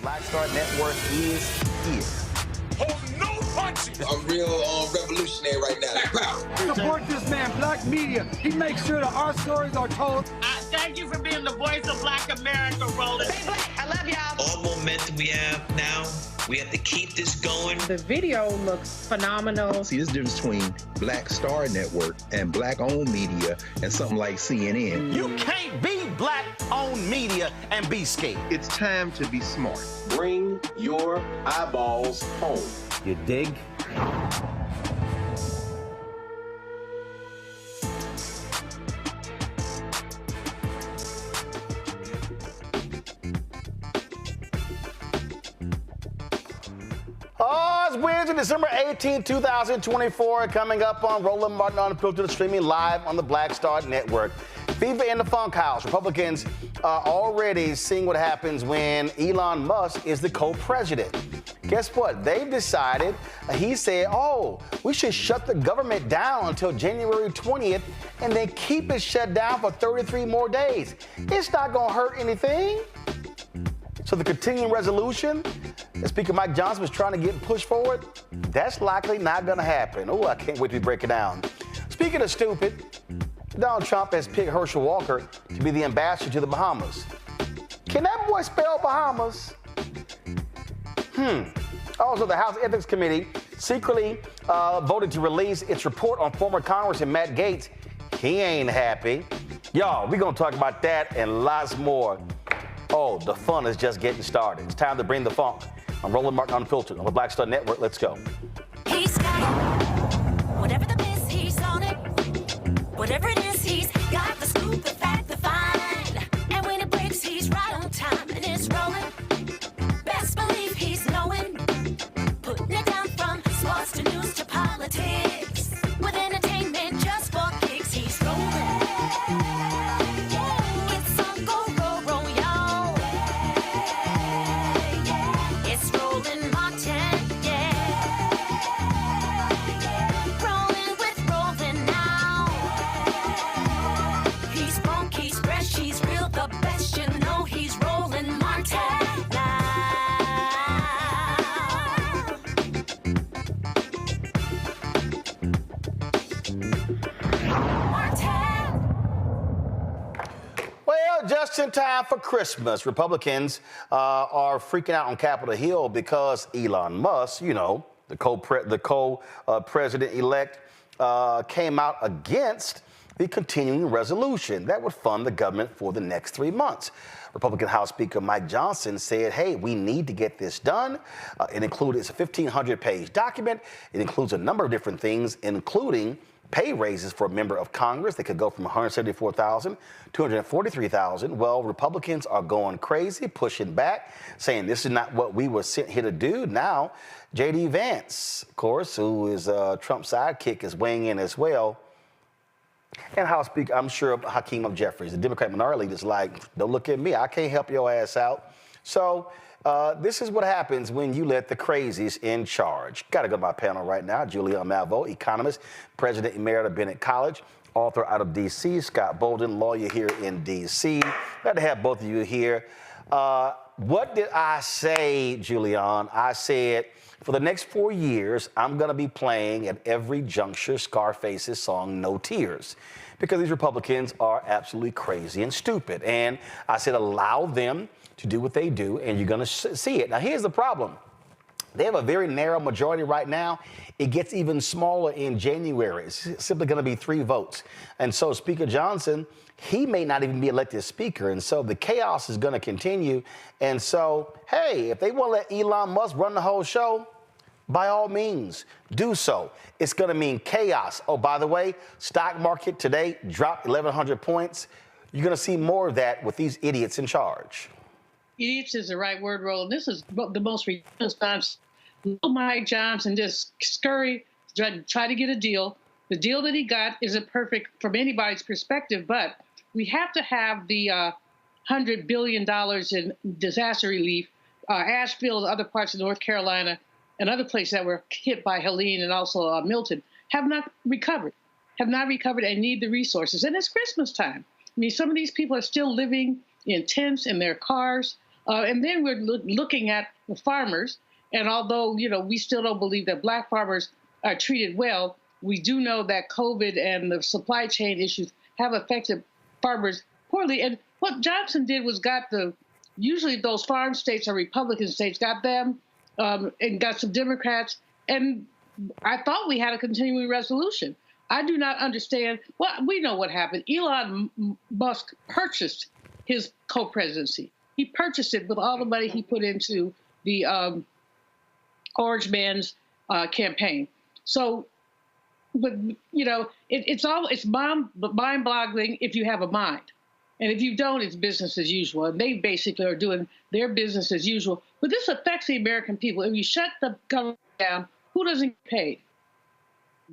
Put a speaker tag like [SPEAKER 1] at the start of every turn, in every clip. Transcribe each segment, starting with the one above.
[SPEAKER 1] Black Star Network is here.
[SPEAKER 2] Hold no punches.
[SPEAKER 3] I'm real revolutionary right now.
[SPEAKER 4] Support this man, Black Media. He makes sure that our stories are told.
[SPEAKER 5] Thank you for being the voice of Black America, Roland.
[SPEAKER 6] Stay black. I love y'all.
[SPEAKER 7] All momentum we have now, we have to keep this going.
[SPEAKER 8] The video looks phenomenal.
[SPEAKER 9] See, there's a difference between Black Star Network and Black-owned media and something like CNN.
[SPEAKER 1] You can't be Black-owned media and be scared.
[SPEAKER 9] It's time to be smart.
[SPEAKER 10] Bring your eyeballs home.
[SPEAKER 1] You dig? Oh, it's Wednesday, December 18, 2024, coming up on Roland Martin Unfiltered, streaming live on the Black Star Network. FIFA in the Funk House. Republicans are already seeing what happens when Elon Musk is the co-president. Guess what? They've decided, he said, we should shut the government down until January 20th and then keep it shut down for 33 more days. It's not going to hurt anything. So the continuing resolution that Speaker Mike Johnson was trying to get pushed forward, that's likely not going to happen. Oh, I can't wait to break it down. Speaking of stupid, Donald Trump has picked Herschel Walker to be the ambassador to the Bahamas. Can that boy spell Bahamas? Also, the House Ethics Committee secretly voted to release its report on former Congressman Matt Gaetz. He ain't happy. Y'all, we're going to talk about that and lots more. Oh, the fun is just getting started. It's time to bring the funk. I'm Roland Martin Unfiltered on the Black Star Network. Let's go.
[SPEAKER 11] He's got it. Whatever the miss, he's on it. Whatever it is, he's got the scoop, the fact, the find. And when it breaks, he's right on time and it's rolling. Best believe he's knowing. Putting it down from sports to news to politics. With entertainment just for kicks, he's rolling. It's on go, roll, y'all. It's Roland Martin, rolling with Roland now. He's funk, he's fresh, he's real, the best, you know he's Roland Martin now.
[SPEAKER 1] Well, just in time for Christmas, Republicans are freaking out on Capitol Hill because Elon Musk, you know, the co-president-elect, came out against the continuing resolution that would fund the government for the next 3 months. Republican House Speaker Mike Johnson said, hey, we need to get this done. It's a 1,500-page document. It includes a number of different things, including pay raises for a member of Congress. They could go from $174,000 to $243,000. Well, Republicans are going crazy, pushing back, saying this is not what we were sent here to do. Now, J.D. Vance, of course, who is Trump's sidekick, is weighing in as well. And House Speaker, I'm sure Hakeem of Jeffries, the Democrat minority leader, is like, don't look at me. I can't help your ass out. So this is what happens when you let the crazies in charge. Got to go to my panel right now. Julian Malveaux, economist, president emerita of Bennett College, author out of D.C. Scott Bolden, lawyer here in D.C. Glad to have both of you here. What did I say, Julian? I said, for the next 4 years, I'm going to be playing at every juncture Scarface's song, No Tears, because these Republicans are absolutely crazy and stupid. And I said, allow them to do what they do, and you're going to see it. Now, here's the problem. They have a very narrow majority right now. It gets even smaller in January. It's simply going to be 3 votes. And so Speaker Johnson, he may not even be elected speaker. And so the chaos is going to continue. And so, hey, if they want to let Elon Musk run the whole show, by all means, do so. It's going to mean chaos. Oh, by the way, stock market today dropped 1,100 points. You're going to see more of that with these idiots in charge.
[SPEAKER 12] Idiots is the right word, Roland. This is the most ridiculous times. Mike Johnson just scurry, try to get a deal. The deal that he got isn't perfect from anybody's perspective, but we have to have the $100 billion in disaster relief. Asheville, other parts of North Carolina, and other places that were hit by Helene and also Milton have not recovered and need the resources. And it's Christmas time. I mean, some of these people are still living in tents in their cars. And then we're looking at the farmers. And although, we still don't believe that black farmers are treated well, we do know that COVID and the supply chain issues have affected farmers poorly. And what Johnson did was usually those farm states are Republican states, got them and got some Democrats. And I thought we had a continuing resolution. I do not understand. Well, we know what happened. Elon Musk purchased his co-presidency. He purchased it with all the money he put into the Orange Man's campaign. So, but it's mind-boggling if you have a mind, and if you don't, it's business as usual. And they basically are doing their business as usual. But this affects the American people. If you shut the government down, who doesn't get paid?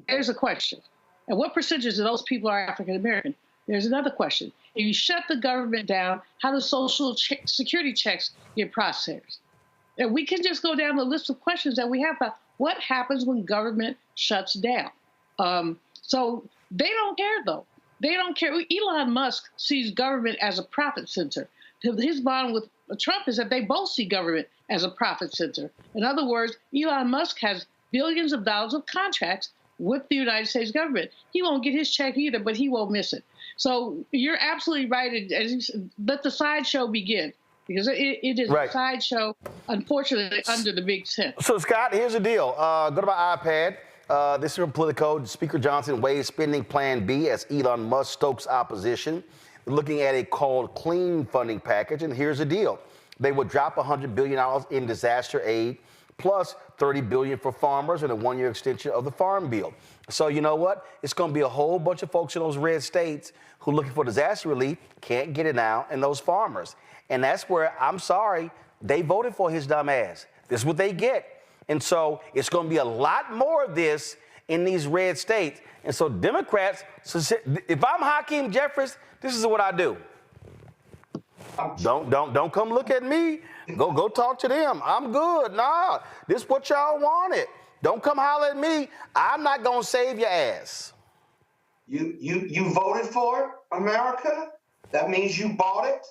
[SPEAKER 12] There's a question. And what percentage of those people are African American? There's another question. If you shut the government down, how do social security checks get processed? And we can just go down the list of questions that we have about what happens when government shuts down. So they don't care, though. They don't care. Elon Musk sees government as a profit center. His bond with Trump is that they both see government as a profit center. In other words, Elon Musk has billions of dollars of contracts with the United States government. He won't get his check either, but he won't miss it. So you're absolutely right. Let the sideshow begin, because it is a sideshow, unfortunately, under the big tent.
[SPEAKER 1] So, Scott, here's the deal. Go to my iPad. This is from Politico. Speaker Johnson weighs spending Plan B as Elon Musk stokes opposition. We're looking at a called clean funding package, and here's the deal. They would drop $100 billion in disaster aid, plus $30 billion for farmers and a one-year extension of the Farm Bill. So you know what? It's going to be a whole bunch of folks in those red states who are looking for disaster relief, can't get it now, and those farmers. And that's where, I'm sorry, they voted for his dumb ass. This is what they get. And so it's going to be a lot more of this in these red states. And so Democrats, if I'm Hakeem Jeffries, this is what I do. Don't come look at me. Go talk to them. I'm good. Nah, this is what y'all wanted. Don't come holler at me. I'm not gonna save your ass.
[SPEAKER 6] You voted for it, America. That means you bought it,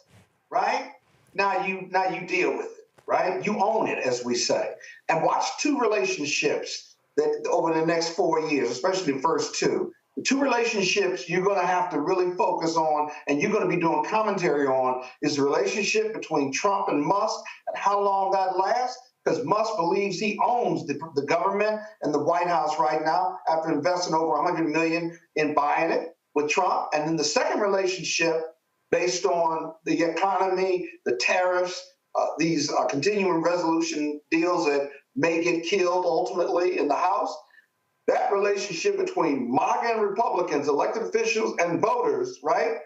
[SPEAKER 6] right? Now you deal with it, right? You own it, as we say. And watch two relationships that over the next 4 years, especially the first two. The two relationships you're going to have to really focus on, and you're going to be doing commentary on, is the relationship between Trump and Musk and how long that lasts, because Musk believes he owns the government and the White House right now after investing over $100 million in buying it with Trump. And then the second relationship, based on the economy, the tariffs, these continuing resolution deals that may get killed ultimately in the House, that relationship between MAGA and Republicans, elected officials and voters, right?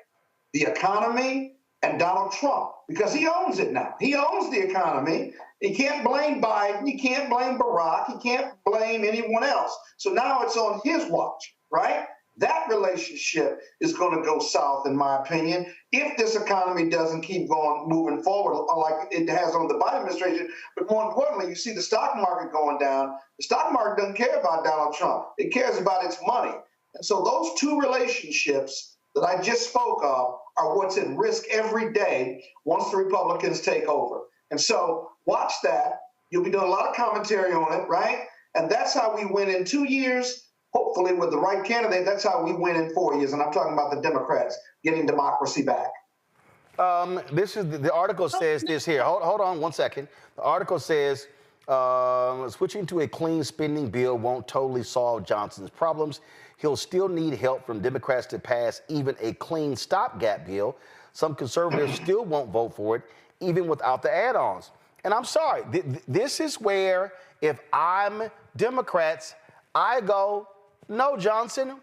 [SPEAKER 6] The economy and Donald Trump, because he owns it now. He owns the economy. He can't blame Biden. He can't blame Barack. He can't blame anyone else. So now it's on his watch, right? That relationship is going to go south, in my opinion, if this economy doesn't keep moving forward like it has on the Biden administration. But more importantly, you see the stock market going down. The stock market doesn't care about Donald Trump. It cares about its money. And so those two relationships that I just spoke of are what's at risk every day once the Republicans take over. And so watch that. You'll be doing a lot of commentary on it, right? And that's how we win in 2 years. Hopefully, with the right candidate, that's how we win in 4 years. And I'm talking about the Democrats getting democracy back.
[SPEAKER 1] This is the article says this here. Hold on 1 second. The article says switching to a clean spending bill won't totally solve Johnson's problems. He'll still need help from Democrats to pass even a clean stopgap bill. Some conservatives still won't vote for it, even without the add-ons. And I'm sorry, this is where, if I'm Democrats, I go, no, Johnson,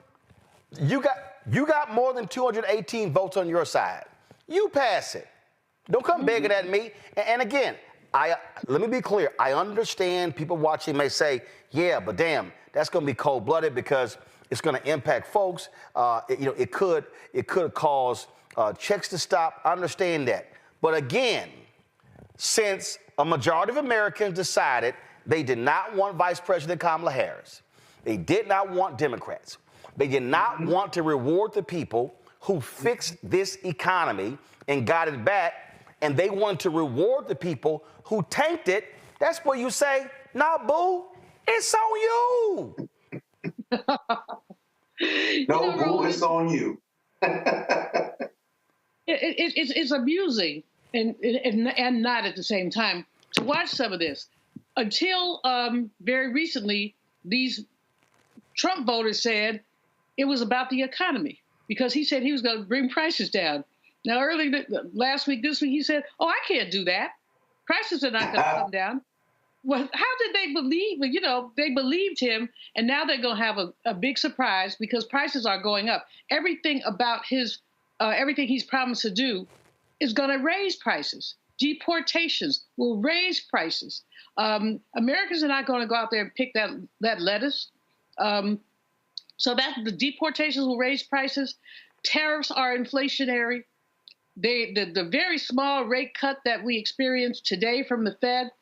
[SPEAKER 1] you got more than 218 votes on your side. You pass it. Don't come begging at me. And again, let me be clear. I understand people watching may say, yeah, but damn, that's going to be cold-blooded because it's going to impact folks. It could cause checks to stop. I understand that. But again, since a majority of Americans decided they did not want Vice President Kamala Harris, they did not want Democrats, they did not want to reward the people who fixed this economy and got it back, and they want to reward the people who tanked it, that's where you say, nah, boo, it's on you.
[SPEAKER 6] No, boo, it's on you.
[SPEAKER 12] It's amusing and not at the same time to watch some of this. Until very recently, these Trump voters said it was about the economy because he said he was going to bring prices down. Now, last week, this week, he said, oh, I can't do that. Prices are not going to come down. Well, how did they believe? Well, you know, they believed him, and now they're going to have a big surprise because prices are going up. Everything about everything he's promised to do is going to raise prices. Deportations will raise prices. Americans are not going to go out there and pick that lettuce. So that the deportations will raise prices. Tariffs are inflationary. The very small rate cut that we experienced today from the Fed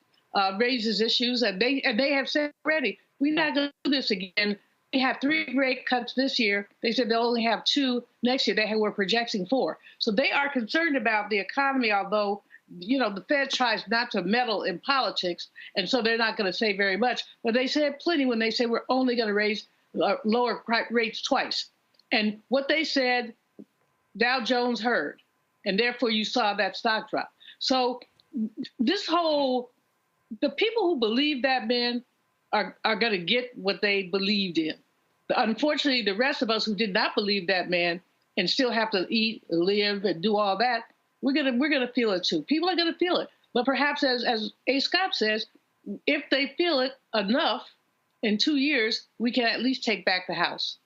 [SPEAKER 12] raises issues, and they have said already, we're not going to do this again. They have 3 rate cuts this year. They said they'll only have 2 next year. They were projecting 4. So they are concerned about the economy, although, you know, the Fed tries not to meddle in politics, and so they're not going to say very much. But they said plenty when they say we're only going to raise lower rates twice. And what they said, Dow Jones heard, and therefore you saw that stock drop. So the people who believe that man are going to get what they believed in. Unfortunately, the rest of us who did not believe that man and still have to eat, live, and do all that, we're gonna feel it too. People are gonna feel it. But perhaps, as A. Scott says, if they feel it enough, in 2 years, we can at least take back the House.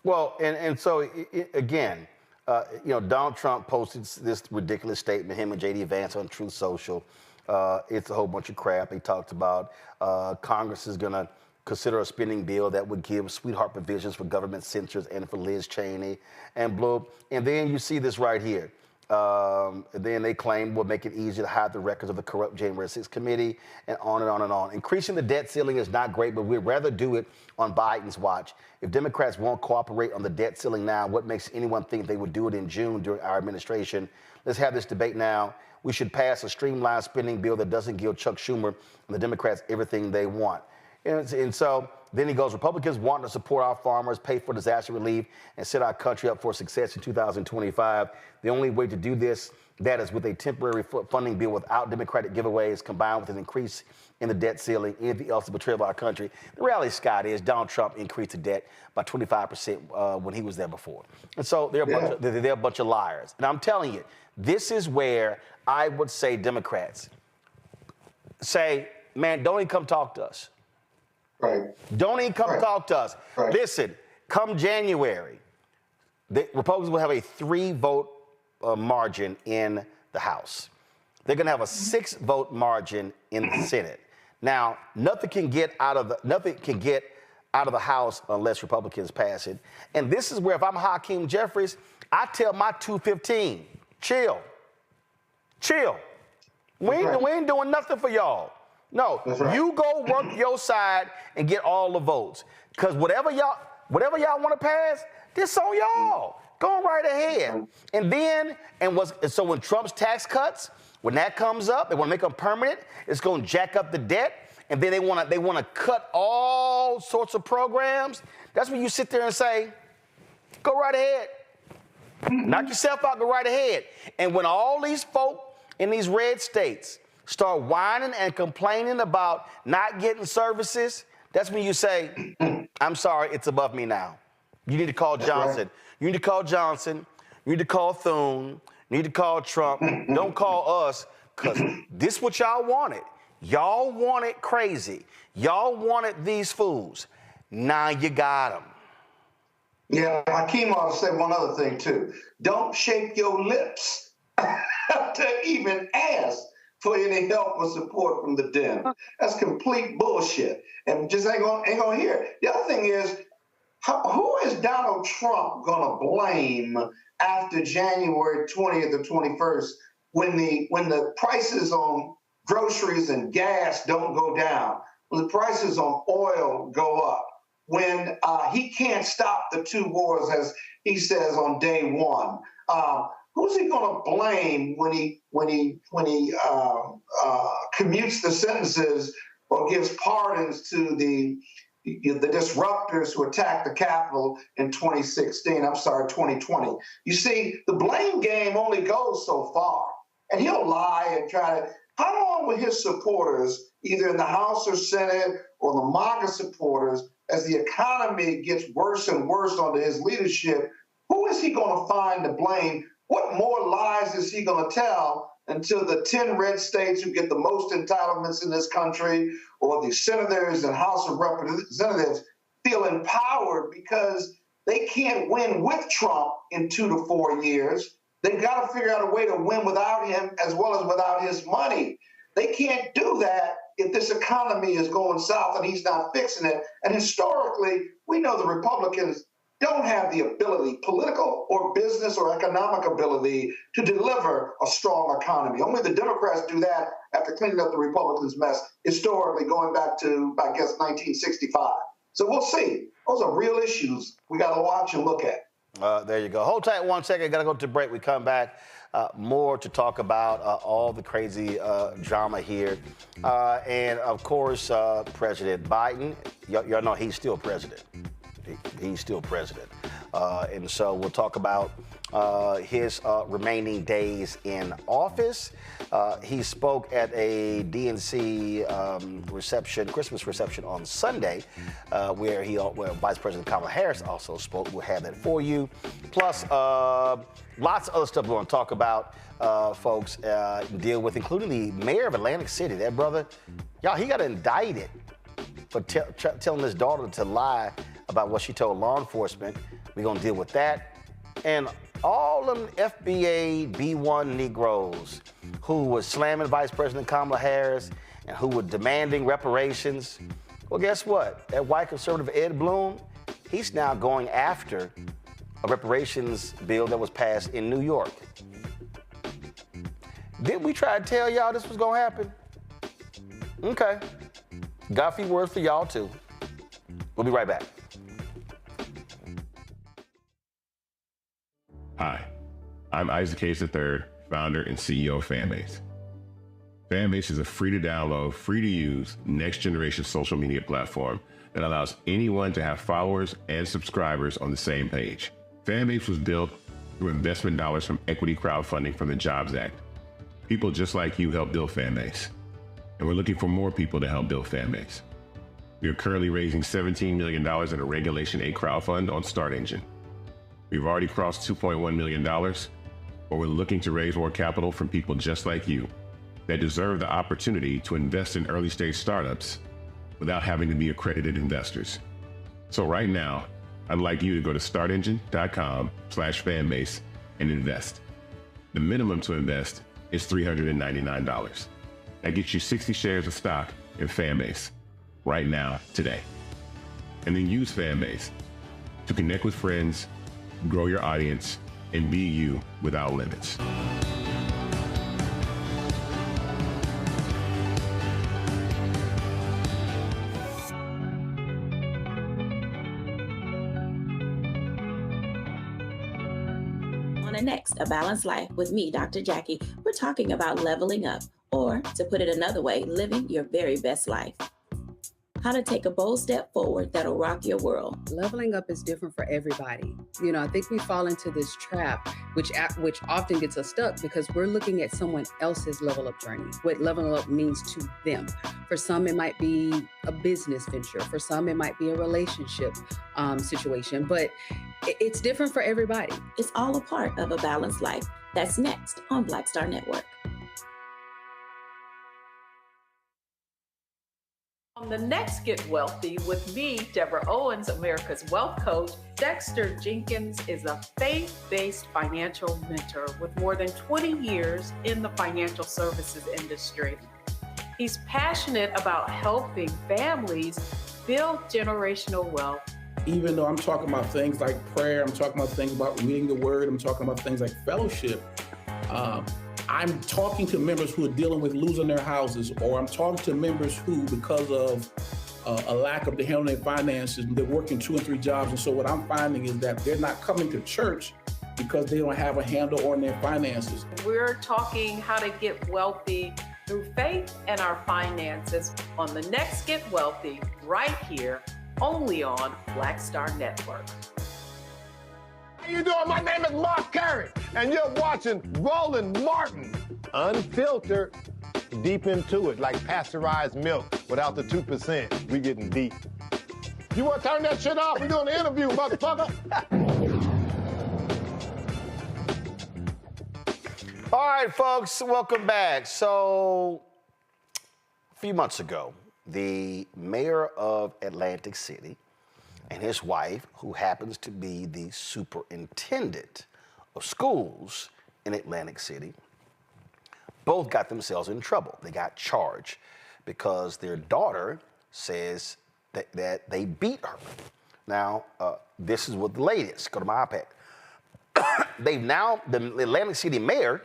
[SPEAKER 1] Well, and so again, you know, Donald Trump posted this ridiculous statement, him and J.D. Vance on Truth Social. It's a whole bunch of crap. He talked about Congress is going to consider a spending bill that would give sweetheart provisions for government censors and for Liz Cheney and Blue. And then you see this right here. Then they claim will make it easier to hide the records of the corrupt January 6th committee, and on and on and on. Increasing the debt ceiling is not great, but we'd rather do it on Biden's watch. If Democrats won't cooperate on the debt ceiling now, what makes anyone think they would do it in June during our administration? Let's have this debate now. We should pass a streamlined spending bill that doesn't give Chuck Schumer and the Democrats everything they want. And so then he goes, Republicans want to support our farmers, pay for disaster relief, and set our country up for success in 2025. The only way to do that is with a temporary funding bill without Democratic giveaways, combined with an increase in the debt ceiling. Anything else to betray our country. The reality, Scott, is Donald Trump increased the debt by 25% when he was there before. And so they're a bunch of liars. And I'm telling you, this is where I would say Democrats say, man, don't even come talk to us.
[SPEAKER 6] Right.
[SPEAKER 1] Don't even come talk to us.
[SPEAKER 6] Right.
[SPEAKER 1] Listen, come January, the Republicans will have a 3-vote margin in the House. They're going to have a 6-vote margin in the Senate. Now, nothing can get out of the House unless Republicans pass it. And this is where, if I'm Hakeem Jeffries, I tell my 215, chill. We ain't doing nothing for y'all. No, you go work your side and get all the votes. Because whatever y'all want to pass, this on y'all. Go right ahead. And then, so when Trump's tax cuts, when that comes up, they want to make them permanent, it's going to jack up the debt. And then they want to cut all sorts of programs. That's when you sit there and say, go right ahead. Knock yourself out, go right ahead. And when all these folk in these red states start whining and complaining about not getting services, that's when you say, I'm sorry, it's above me now. You need to call Johnson. You need to call Johnson. You need to call Thune. You need to call Trump. Don't call us, because this is what y'all wanted. Y'all wanted crazy. Y'all wanted these fools. Now you got them.
[SPEAKER 6] Yeah, Hakeem ought to say one other thing, too. Don't shake your lips to even ask for any help or support from the Dems. That's complete bullshit, and just ain't gonna hear it. The other thing is, who is Donald Trump gonna blame after January 20th or 21st when the prices on groceries and gas don't go down, when the prices on oil go up, when he can't stop the 2 wars, as he says on day one? who's he going to blame when he commutes the sentences or gives pardons to the disruptors who attacked the Capitol in 2020? You see, the blame game only goes so far, and he'll lie and try to. How long will his supporters, either in the House or Senate or the MAGA supporters, as the economy gets worse and worse under his leadership, who is he going to find to blame? What more lies is he going to tell until the 10 red states who get the most entitlements in this country, or the senators and House of Representatives, feel empowered because they can't win with Trump in 2 to 4 years? They've got to figure out a way to win without him as well as without his money. They can't do that if this economy is going south and he's not fixing it. And historically, we know the Republicans don't have the ability, political or business or economic ability, to deliver a strong economy. Only the Democrats do that after cleaning up the Republicans' mess, historically going back to, I guess, 1965. So we'll see. Those are real issues we got to watch and look at.
[SPEAKER 1] There you go. Hold tight 1 second. Got to go to break. We come back. More to talk about all the crazy drama here. And, of course, President Biden. Y'all know he's still president. He's still president. And so we'll talk about his remaining days in office. He spoke at a DNC Christmas reception on Sunday, where Vice President Kamala Harris also spoke. We'll have that for you. Plus, lots of other stuff we want to talk about, folks, deal with, including the mayor of Atlantic City. That brother, y'all, he got indicted for telling his daughter to lie about what she told law enforcement. We're going to deal with that. And all them FBA B1 Negroes who were slamming Vice President Kamala Harris and who were demanding reparations. Well, guess what? That white conservative Ed Bloom, he's now going after a reparations bill that was passed in New York. Didn't we try to tell y'all this was going to happen? Okay. Got a few words for y'all, too. We'll be right back.
[SPEAKER 13] Hi, I'm Isaac Hayes III, founder and CEO of Fanbase. Fanbase is a free-to-download, free-to-use, next-generation social media platform that allows anyone to have followers and subscribers on the same page. Fanbase was built through investment dollars from equity crowdfunding from the Jobs Act. People just like you helped build Fanbase, and we're looking for more people to help build Fanbase. We are currently raising $17 million in a Regulation A crowdfund on Start Engine. We've already crossed $2.1 million, but we're looking to raise more capital from people just like you that deserve the opportunity to invest in early stage startups without having to be accredited investors. So right now, I'd like you to go to startengine.com/fanbase and invest. The minimum to invest is $399. That gets you 60 shares of stock in Fanbase right now, today. And then use Fanbase to connect with friends, grow your audience, and be you without limits.
[SPEAKER 14] On the next A Balanced Life with me, Dr. Jackie, we're talking about leveling up, or to put it another way, living your very best life. How to take a bold step forward that'll rock your world.
[SPEAKER 8] Leveling up is different for everybody. You know, I think we fall into this trap, which often gets us stuck because we're looking at someone else's level up journey, what leveling up means to them. For some, it might be a business venture. For some, it might be a relationship situation, but it's different for everybody.
[SPEAKER 14] It's all a part of A Balanced Life. That's next on Black Star Network.
[SPEAKER 15] On the next Get Wealthy with me, Deborah Owens, America's Wealth Coach, Dexter Jenkins is a faith-based financial mentor with more than 20 years in the financial services industry. He's passionate about helping families build generational wealth.
[SPEAKER 16] Even though I'm talking about things like prayer, I'm talking about things about reading the word, I'm talking about things like fellowship, I'm talking to members who are dealing with losing their houses, or I'm talking to members who, because of a lack of the handling their finances, they're working 2 and 3 jobs. And so what I'm finding is that they're not coming to church because they don't have a handle on their finances.
[SPEAKER 15] We're talking how to get wealthy through faith and our finances on the next Get Wealthy, right here, only on Black Star Network.
[SPEAKER 17] How you doing? My name is Mark Carey, and you're watching Roland Martin, unfiltered, deep into it, like pasteurized milk without the 2%. We getting deep. You want to turn that shit off? We're doing an interview, motherfucker.
[SPEAKER 1] All right, folks, welcome back. So, a few months ago, the mayor of Atlantic City and his wife, who happens to be the superintendent of schools in Atlantic City, both got themselves in trouble. They got charged because their daughter says that they beat her. Now, this is what the latest. Go to my iPad. The Atlantic City mayor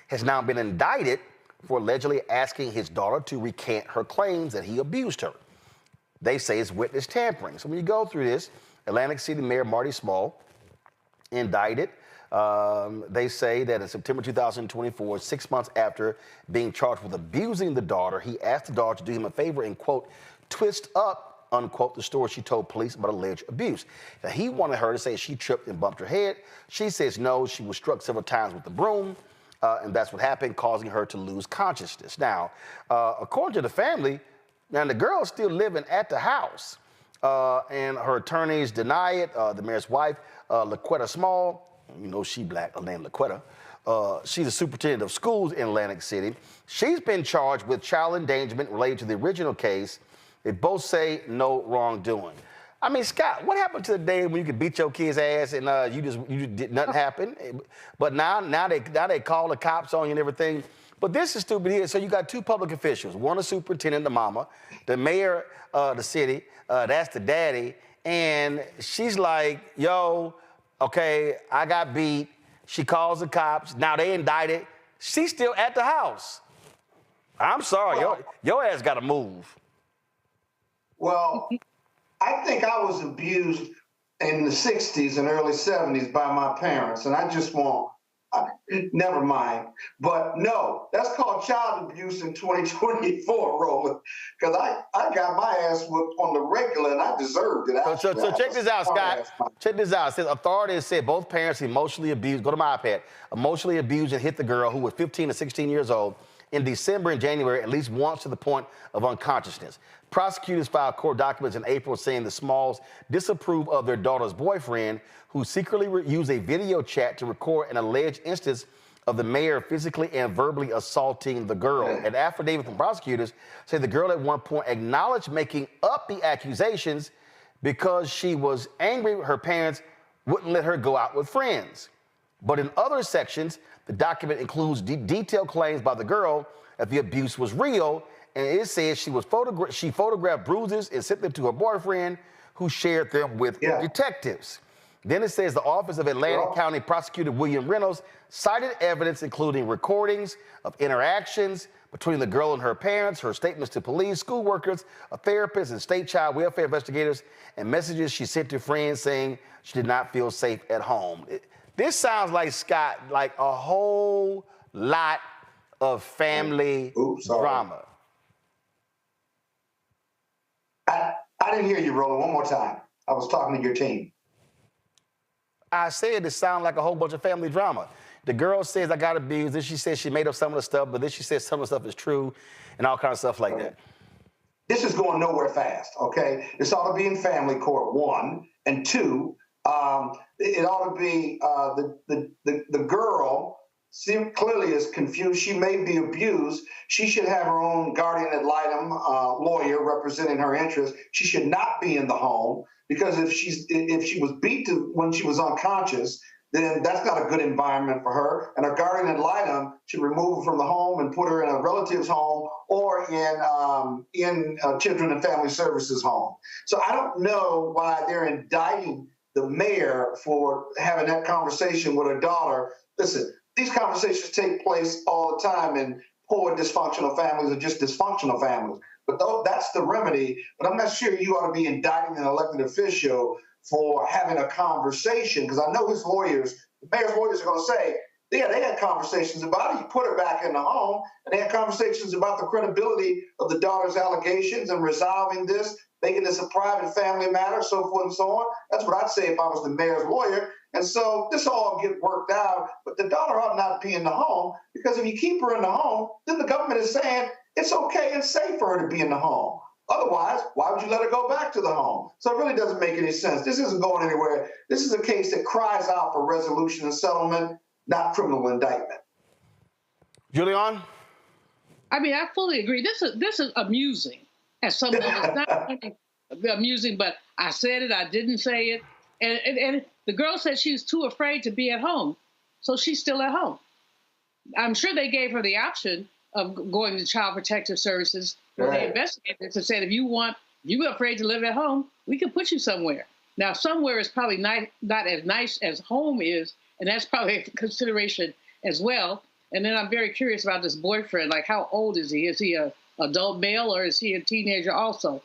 [SPEAKER 1] has now been indicted for allegedly asking his daughter to recant her claims that he abused her. They say it's witness tampering. So when you go through this, Atlantic City Mayor Marty Small indicted. They say that in September 2024, 6 months after being charged with abusing the daughter, he asked the daughter to do him a favor and, quote, twist up, unquote, the story she told police about alleged abuse. Now, he wanted her to say she tripped and bumped her head. She says no, she was struck several times with the broom. And that's what happened, causing her to lose consciousness. Now, according to the family, now the girl's still living at the house, and her attorneys deny it. The mayor's wife, LaQuetta Small, you know she black, her name LaQuetta. She's the superintendent of schools in Atlantic City. She's been charged with child endangerment related to the original case. They both say no wrongdoing. I mean, Scott, what happened to the day when you could beat your kid's ass and you just did nothing happen? But now they call the cops on you and everything. But this is stupid here. So you got two public officials, one a superintendent, the mama, the mayor of the city, that's the daddy, and she's like, yo, okay, I got beat. She calls the cops. Now they indicted. She's still at the house. I'm sorry, your ass got to move.
[SPEAKER 6] Well, I think I was abused in the 60s and early 70s by my parents, and I just never mind. But no, that's called child abuse in 2024, Roland, because I got my ass whooped on the regular, and I deserved it.
[SPEAKER 1] So check this out, Scott. Check this out. It says authorities said both parents emotionally abused, go to my iPad, emotionally abused and hit the girl, who was 15 to 16 years old, in December and January, at least once, to the point of unconsciousness. Prosecutors filed court documents in April saying the Smalls disapprove of their daughter's boyfriend, who secretly used a video chat to record an alleged instance of the mayor physically and verbally assaulting the girl. An affidavit from prosecutors say the girl at one point acknowledged making up the accusations because she was angry her parents wouldn't let her go out with friends. But in other sections, the document includes detailed claims by the girl that the abuse was real, and it says she photographed bruises and sent them to her boyfriend, who shared them with detectives. Then it says the Office of Atlantic County Prosecutor William Reynolds cited evidence including recordings of interactions between the girl and her parents, her statements to police, school workers, a therapist, and state child welfare investigators, and messages she sent to friends saying she did not feel safe at home. This sounds like, Scott, like a whole lot of family drama.
[SPEAKER 6] I didn't hear you, Roland. One more time. I was talking to your team.
[SPEAKER 1] I said it sounded like a whole bunch of family drama. The girl says I got abused. Then she says she made up some of the stuff, but then she says some of the stuff is true and all kinds of stuff like that.
[SPEAKER 6] This is going nowhere fast, okay? This ought to be in family court, one. And two, it ought to be the girl clearly is confused. She may be abused. She should have her own guardian ad litem lawyer representing her interests. She should not be in the home, because if she was beat when she was unconscious, then that's not a good environment for her. And her guardian ad litem should remove her from the home and put her in a relative's home or in Children and Family Services home. So I don't know why they're indicting the mayor for having that conversation with her daughter. Listen, these conversations take place all the time in poor dysfunctional families or just dysfunctional families. But that's the remedy. But I'm not sure you ought to be indicting an elected official for having a conversation, because I know his lawyers, the mayor's lawyers are going to say, yeah, they had conversations about it. You put her back in the home, and they had conversations about the credibility of the daughter's allegations and resolving this, making this a private family matter, so forth and so on. That's what I'd say if I was the mayor's lawyer. And so this all get worked out, but the daughter ought not be in the home, because if you keep her in the home, then the government is saying it's okay and safe for her to be in the home. Otherwise, why would you let her go back to the home? So it really doesn't make any sense. This isn't going anywhere. This is a case that cries out for resolution and settlement, not criminal indictment.
[SPEAKER 1] Giuliani?
[SPEAKER 12] I mean, I fully agree. This is amusing at some level. It's not amusing, but I said it, I didn't say it. And the girl said she was too afraid to be at home, so she's still at home. I'm sure they gave her the option of going to Child Protective Services when they investigated this and said, if you're afraid to live at home, we can put you somewhere. Now, somewhere is probably not as nice as home is, and that's probably a consideration as well. And then I'm very curious about this boyfriend. Like, how old is he? Is he an adult male, or is he a teenager also?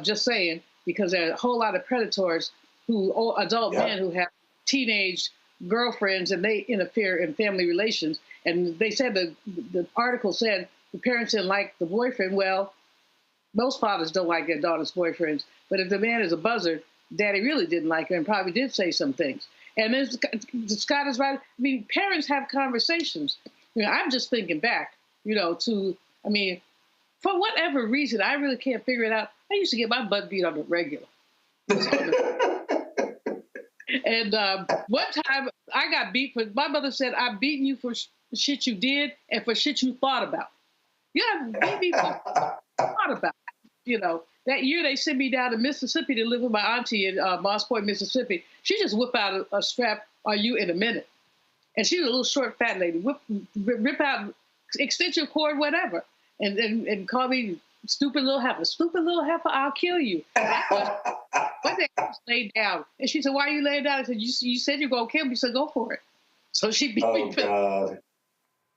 [SPEAKER 12] Just saying, because there are a whole lot of predators adult men who have teenage girlfriends, and they interfere in family relations. And they said the article said the parents didn't like the boyfriend. Well, most fathers don't like their daughter's boyfriends. But if the man is a buzzard, daddy really didn't like her and probably did say some things. And then Scott is right. I mean, parents have conversations. I'm just thinking back, for whatever reason, I really can't figure it out. I used to get my butt beat on the regular. And one time I got beat for, my mother said, I've beaten you for shit you did and for shit you thought about. You have beat me for thought about. That year they sent me down to Mississippi to live with my auntie in Moss Point, Mississippi. She just whipped out a strap on you in a minute. And she was a little short, fat lady. Rip out extension cord, whatever. And call me stupid little heifer. Stupid little heifer, I'll kill you. One day I just laid down. And she said, why are you laying down? I said, you said you're going to kill me, so go for it. So she beat me.
[SPEAKER 6] God.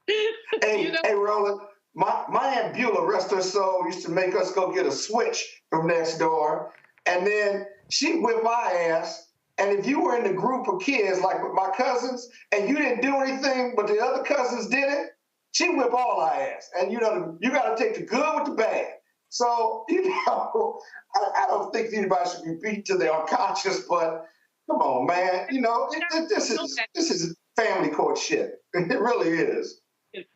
[SPEAKER 6] Hey, Roland, my Aunt Beulah, rest her soul, used to make us go get a switch from next door. And then she'd whip my ass. And if you were in the group of kids, like with my cousins, and you didn't do anything, but the other cousins did it, she'd whip all our ass. And you got to take the good with the bad. So, I don't think anybody should be beat to the unconscious, but come on, man. This is family court shit. It really is.
[SPEAKER 12] The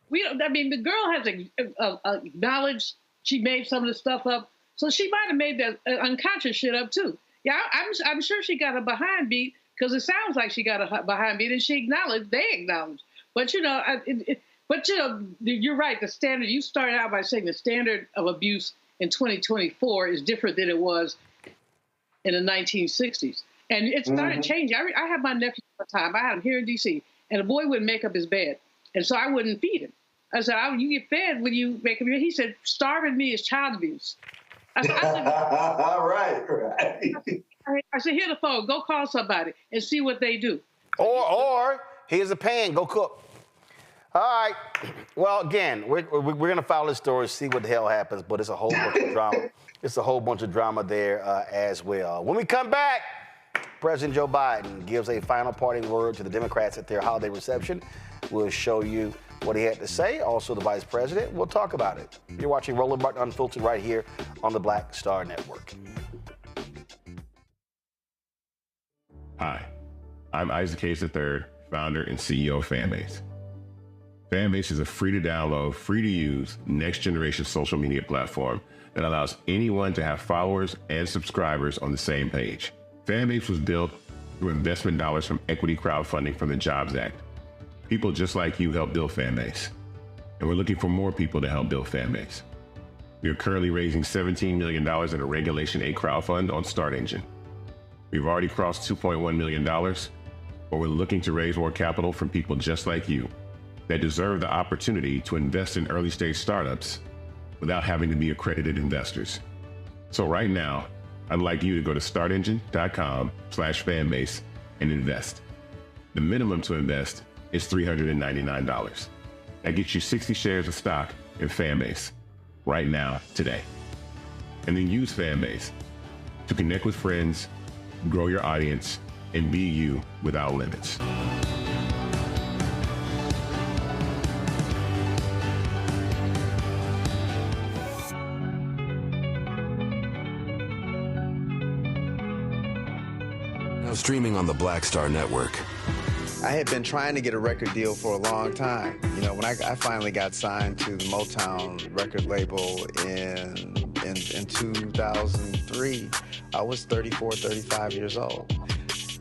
[SPEAKER 12] girl has acknowledged she made some of the stuff up, so she might have made that unconscious shit up too. Yeah, I'm sure she got a behind beat, because it sounds like she got a behind beat, and they acknowledged. But you're right. The standard, you started out by saying the standard of abuse in 2024 is different than it was in the 1960s, and it started changing. I had my nephew all the time. I had him here in D.C., and the boy wouldn't make up his bed, and so I wouldn't feed him. I said, you get fed when you make up your bed. He said, starving me is child abuse. I said, right. I said, here the phone, go call somebody and see what they do.
[SPEAKER 1] Or here's a pan, go cook. All right. Well, again, we're going to follow this story, see what the hell happens, but it's a whole bunch of drama. It's a whole bunch of drama there as well. When we come back, President Joe Biden gives a final parting word to the Democrats at their holiday reception. We'll show you what he had to say. Also, the vice president. We'll talk about it. You're watching Roland Martin Unfiltered right here on the Black Star Network.
[SPEAKER 13] Hi, I'm Isaac Hayes III, founder and CEO of Fanbase. Fanbase is a free-to-download, free-to-use, next-generation social media platform that allows anyone to have followers and subscribers on the same page. Fanbase was built through investment dollars from equity crowdfunding from the Jobs Act. People just like you help build Fanbase, and we're looking for more people to help build Fanbase. We are currently raising $17 million in a Regulation A crowdfund on Start Engine. We've already crossed $2.1 million, but we're looking to raise more capital from people just like you that deserve the opportunity to invest in early-stage startups without having to be accredited investors. So right now, I'd like you to go to startengine.com/fanbase and invest. The minimum to invest is $399. That gets you 60 shares of stock in Fanbase right now, today. And then use Fanbase to connect with friends, grow your audience, and be you without limits.
[SPEAKER 18] Now streaming on the Black Star Network.
[SPEAKER 19] I had been trying to get a record deal for a long time. You know, when I finally got signed to the Motown record label in 2003, I was 34, 35 years old.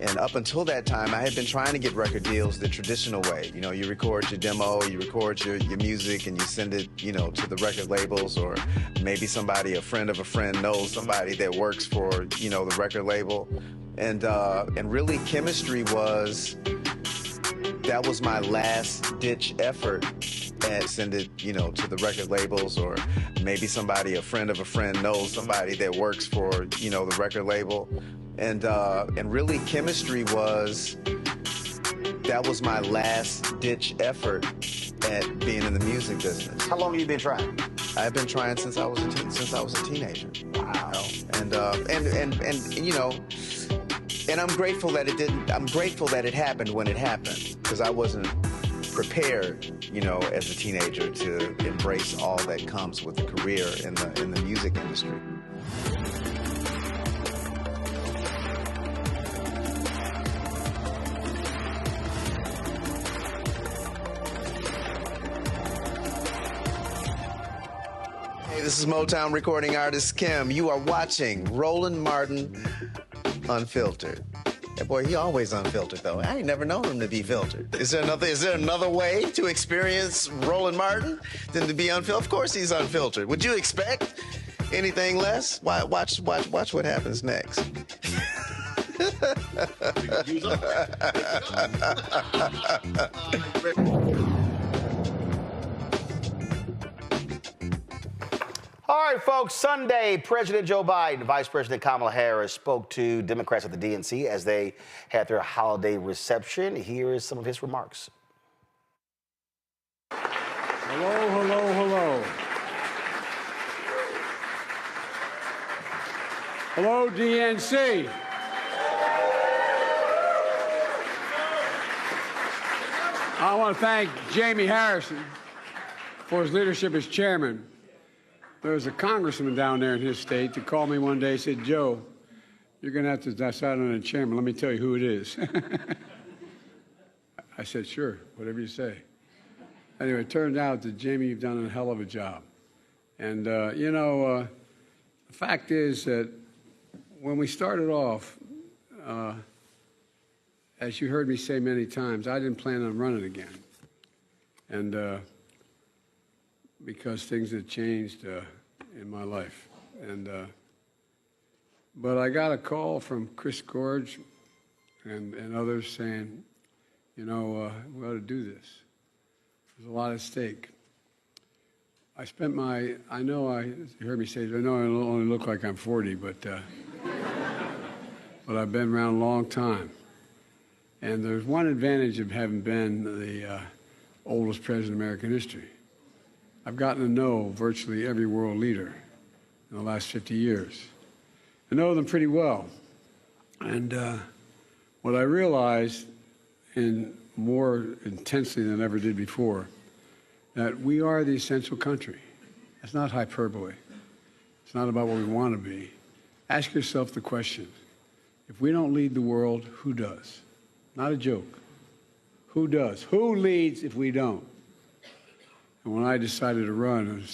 [SPEAKER 19] And up until that time, I had been trying to get record deals the traditional way. You know, you record your demo, you record your music, and you send it, you know, to the record labels, or maybe somebody, a friend of a friend, knows somebody that works for, you know, the record label. And really, chemistry that was my last ditch effort at send it, you know, to the record labels, or maybe somebody, a friend of a friend, knows somebody that works for, you know, the record label. And really, chemistry that was my last ditch effort at being in the music business.
[SPEAKER 1] How long have you been trying?
[SPEAKER 19] I've been trying since I was a teenager. Wow. And you know, and I'm grateful that it didn't. I'm grateful that it happened when it happened, because I wasn't prepared, you know, as a teenager to embrace all that comes with a career in the music industry. Hey, this is Motown recording artist Kim. You are watching Roland Martin Unfiltered. That boy, he always unfiltered, though. I ain't never known him to be filtered. Is there another way to experience Roland Martin than to be unfiltered? Of course he's unfiltered. Would you expect anything less? Watch what happens next.
[SPEAKER 1] All right, folks, Sunday, President Joe Biden, Vice President Kamala Harris spoke to Democrats at the DNC as they had their holiday reception. Here is some of his remarks.
[SPEAKER 4] Hello, hello, hello. Hello, DNC. I want to thank Jamie Harrison for his leadership as chairman. There was a congressman down there in his state that called me one day and said, Joe, you're going to have to decide on a chairman. Let me tell you who it is. I said, sure, whatever you say. Anyway, it turned out that, Jamie, you've done a hell of a job. And, you know, the fact is that when we started off, as you heard me say many times, I didn't plan on running again. And because things had changed in my life. And but I got a call from Chris Gorge and others saying, you know, we ought to do this. There's a lot at stake. I spent you heard me say, I know I only look like I'm 40, but I've been around a long time. And there's one advantage of having been the oldest president in American history. I've gotten to know virtually every world leader in the last 50 years. I know them pretty well. And what I realized more intensely than I ever did before, that we are the essential country. That's not hyperbole. It's not about what we want to be. Ask yourself the question, if we don't lead the world, who does? Not a joke. Who does? Who leads if we don't? And when I decided to run, I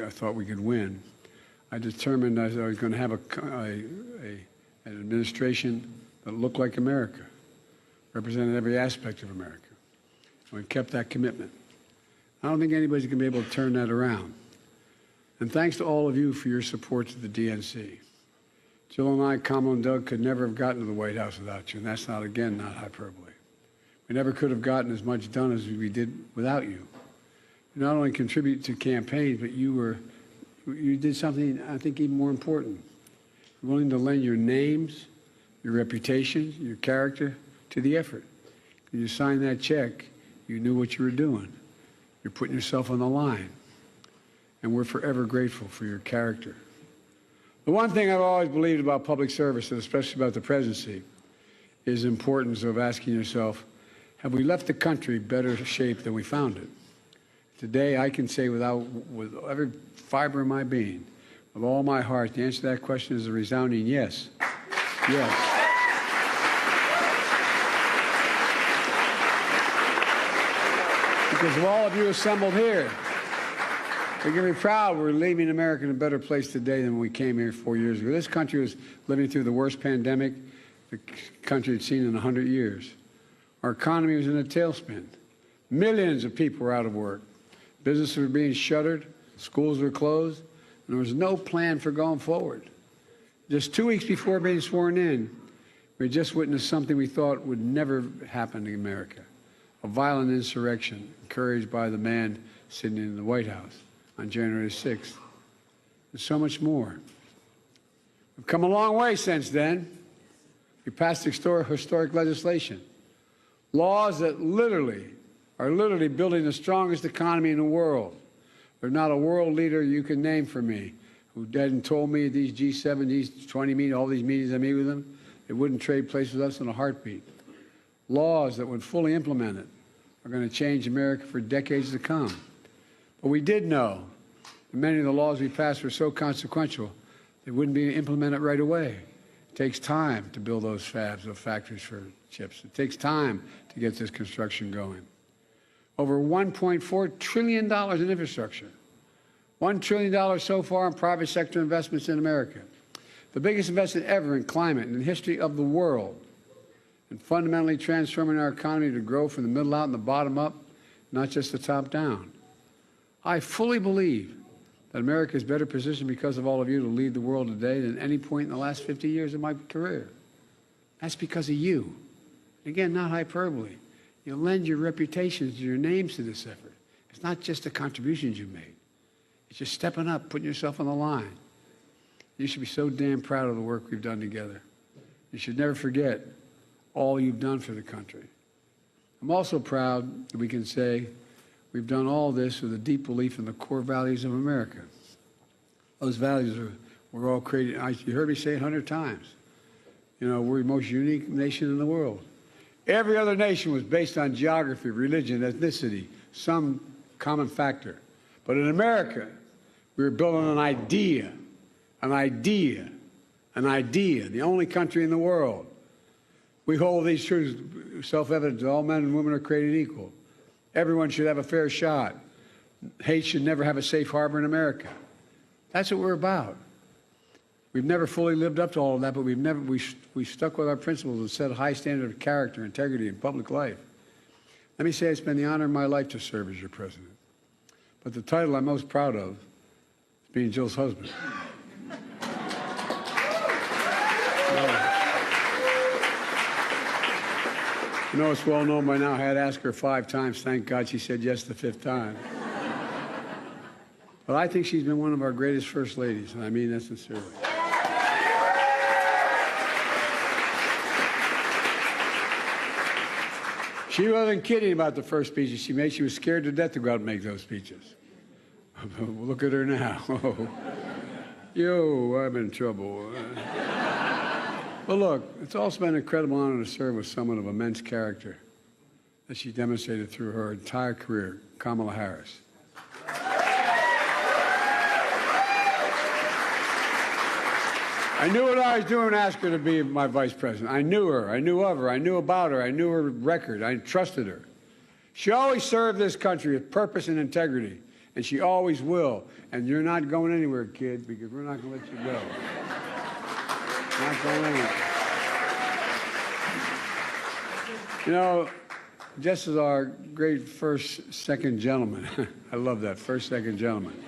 [SPEAKER 4] thought we could win, I determined I was going to have an administration that looked like America, represented every aspect of America. And we've kept that commitment. I don't think anybody's going to be able to turn that around. And thanks to all of you for your support to the DNC. Jill and I, Kamala and Doug, could never have gotten to the White House without you, and that's not hyperbole. We never could have gotten as much done as we did without you. You not only contribute to campaigns, but you did something I think even more important. You're willing to lend your names, your reputation, your character to the effort. When you signed that check, you knew what you were doing. You're putting yourself on the line. And we're forever grateful for your character. The one thing I've always believed about public service, and especially about the presidency, is the importance of asking yourself, have we left the country better shape than we found it? Today, I can say with every fiber of my being, with all my heart, the answer to that question is a resounding yes. Yes. Because of all of you assembled here, we can be proud we're leaving America in a better place today than when we came here 4 years ago. This country was living through the worst pandemic the country had seen in 100 years. Our economy was in a tailspin. Millions of people were out of work. Businesses were being shuttered. Schools were closed. And there was no plan for going forward. Just 2 weeks before being sworn in, we just witnessed something we thought would never happen in America. A violent insurrection encouraged by the man sitting in the White House on January 6th. And so much more. We've come a long way since then. We passed historic legislation. Laws that are literally building the strongest economy in the world. There's not a world leader you can name for me who hadn't told me at these G7, these 20 meetings, all these meetings I meet with them, they wouldn't trade places with us in a heartbeat. Laws that, when fully implemented, are going to change America for decades to come. But we did know that many of the laws we passed were so consequential, they wouldn't be implemented right away. It takes time to build those fabs, those factories for chips. It takes time to get this construction going. Over $1.4 trillion in infrastructure. $1 trillion so far in private sector investments in America. The biggest investment ever in climate in the history of the world. And fundamentally transforming our economy to grow from the middle out and the bottom up, not just the top down. I fully believe that America is better positioned because of all of you to lead the world today than any point in the last 50 years of my career. That's because of you. Again, not hyperbole. You lend your reputations, your names to this effort. It's not just the contributions you made. It's just stepping up, putting yourself on the line. You should be so damn proud of the work we've done together. You should never forget all you've done for the country. I'm also proud that we can say we've done all this with a deep belief in the core values of America. Those values were all created. You heard me say it 100 times. You know, we're the most unique nation in the world. Every other nation was based on geography, religion, ethnicity, some common factor. But in America, we were building an idea, the only country in the world. We hold these truths self-evident that all men and women are created equal. Everyone should have a fair shot. Hate should never have a safe harbor in America. That's what we're about. We've never fully lived up to all of that, but we stuck with our principles and set a high standard of character, integrity, in public life. Let me say it's been the honor of my life to serve as your president. But the title I'm most proud of is being Jill's husband. You know, it's well known by now. I had to ask her 5 times. Thank God she said yes the 5th time. But I think she's been one of our greatest first ladies, and I mean that sincerely. She wasn't kidding about the first speeches she made. She was scared to death to go out and make those speeches. Look at her now. Yo, I'm in trouble. But look, it's also been an incredible honor to serve with someone of immense character that she demonstrated through her entire career, Kamala Harris. I knew what I was doing to ask her to be my vice president. I knew her. I knew of her. I knew about her. I knew her record. I trusted her. She always served this country with purpose and integrity, and she always will. And you're not going anywhere, kid, because we're not going to let you go. Not going anywhere. You know, just as our great second gentleman, I love that, second gentleman.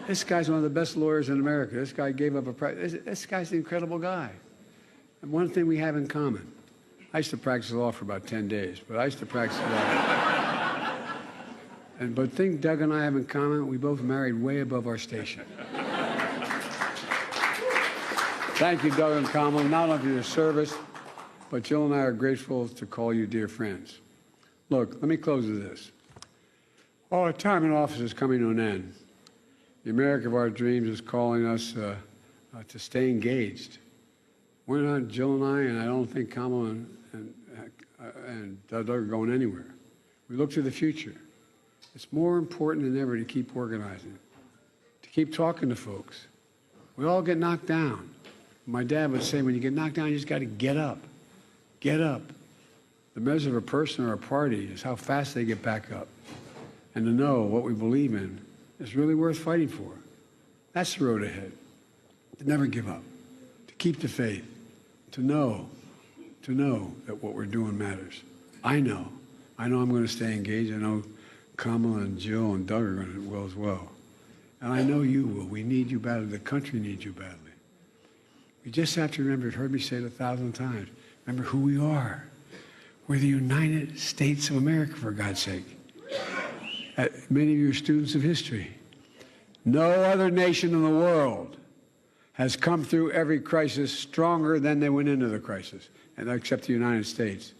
[SPEAKER 4] This guy's one of the best lawyers in America. This guy gave up a practice. This guy's an incredible guy. And one thing we have in common. I used to practice law for about 10 days, but I used to practice law. But the thing Doug and I have in common, we both married way above our station. Thank you, Doug and Kamala, not only for your service, but Jill and I are grateful to call you dear friends. Look, let me close with this. Our time in office is coming to an end. The America of our dreams is calling us to stay engaged. We're not, Jill and I don't think Kamala and Doug are going anywhere. We look to the future. It's more important than ever to keep organizing, to keep talking to folks. We all get knocked down. My dad would say, when you get knocked down, you just got to get up. Get up. The measure of a person or a party is how fast they get back up. And to know what we believe in is really worth fighting for. That's the road ahead. To never give up, to keep the faith, to know that what we're doing matters. I know I'm going to stay engaged. I know Kamala and Jill and Doug are going to will as well. And I know you will. We need you badly. The country needs you badly. We just have to remember, you've heard me say it 1,000 times, remember who we are. We're the United States of America, for God's sake. Many of you are students of history. No other nation in the world has come through every crisis stronger than they went into the crisis, and except the United States.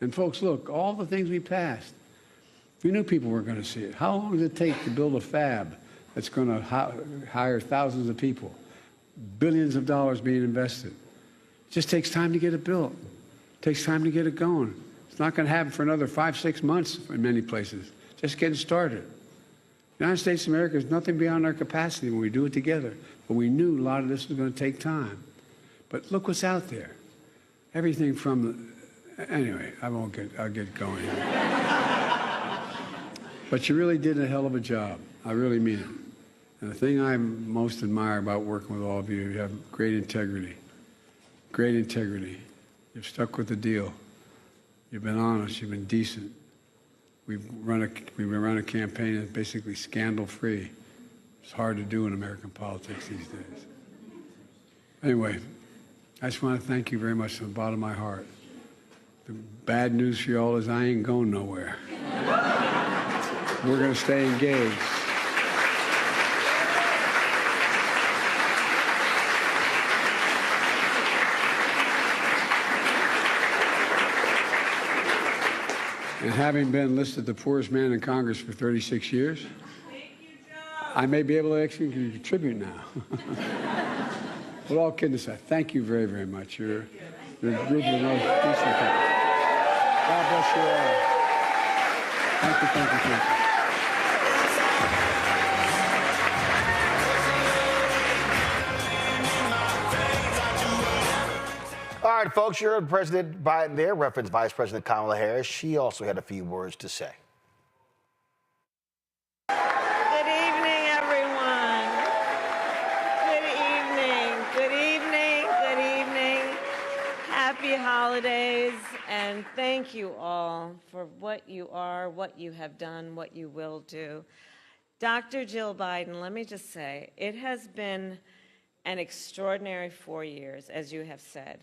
[SPEAKER 4] And folks, look, all the things we passed, we knew people weren't going to see it. How long does it take to build a fab that's going to hire thousands of people? Billions of dollars being invested. It just takes time to get it built. It takes time to get it going. It's not going to happen for another 5-6 months in many places. Just getting started. The United States of America is nothing beyond our capacity when we do it together. But we knew a lot of this was going to take time. But look what's out there. Everything from anyway, I'll get going here. But you really did a hell of a job. I really mean it. And the thing I most admire about working with all of you have great integrity. Great integrity. You've stuck with the deal. You've been honest. You've been decent. We've run a campaign that's basically scandal-free. It's hard to do in American politics these days. Anyway, I just want to thank you very much from the bottom of my heart. The bad news for you all is I ain't going nowhere. We're going to stay engaged. And having been listed the poorest man in Congress for 36 years, I may be able to actually contribute now. But all kidding aside, thank you very, very much. You're a group of the most decent people. God bless you all. Thank you, thank you, thank you.
[SPEAKER 1] All right, folks, you heard President Biden there reference Vice President Kamala Harris. She also had a few words to say.
[SPEAKER 20] Good evening, everyone. Good evening. Good evening. Good evening. Happy holidays, and thank you all for what you are, what you have done, what you will do. Dr. Jill Biden, let me just say, it has been an extraordinary 4 years, as you have said.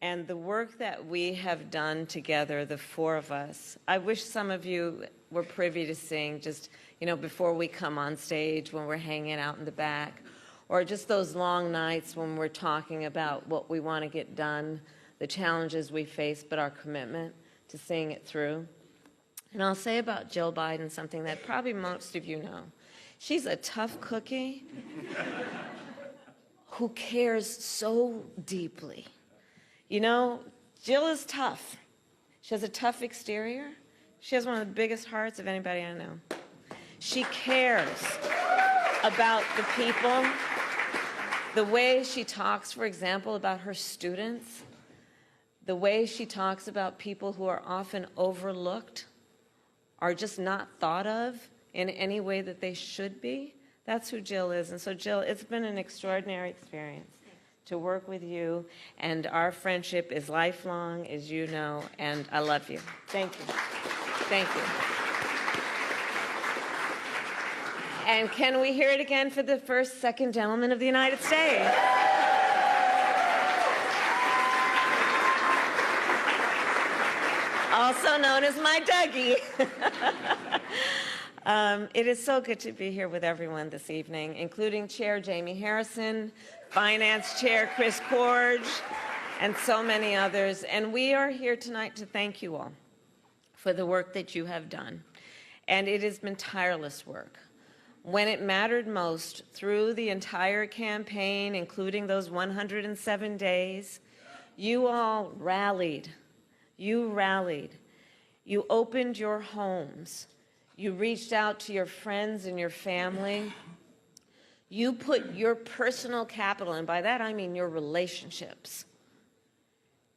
[SPEAKER 20] And the work that we have done together, the four of us, I wish some of you were privy to seeing just, before we come on stage, when we're hanging out in the back, or just those long nights when we're talking about what we want to get done, the challenges we face, but our commitment to seeing it through. And I'll say about Jill Biden something that probably most of you know. She's a tough cookie who cares so deeply. Jill is tough. She has a tough exterior. She has one of the biggest hearts of anybody I know. She cares about the people. The way she talks, for example, about her students, the way she talks about people who are often overlooked, are just not thought of in any way that they should be, that's who Jill is. And so, Jill, it's been an extraordinary experience to work with you, and our friendship is lifelong, as you know, and I love you. Thank you. Thank you. And can we hear it again for the first, second gentleman of the United States? Also known as my Dougie. It is so good to be here with everyone this evening, including Chair Jamie Harrison, Finance Chair Chris Corge, and so many others. And we are here tonight to thank you all for the work that you have done. And it has been tireless work. when it mattered most through the entire campaign, including those 107 days, you all rallied. You rallied. You opened your homes. You reached out to your friends and your family. You put your personal capital, and by that I mean your relationships,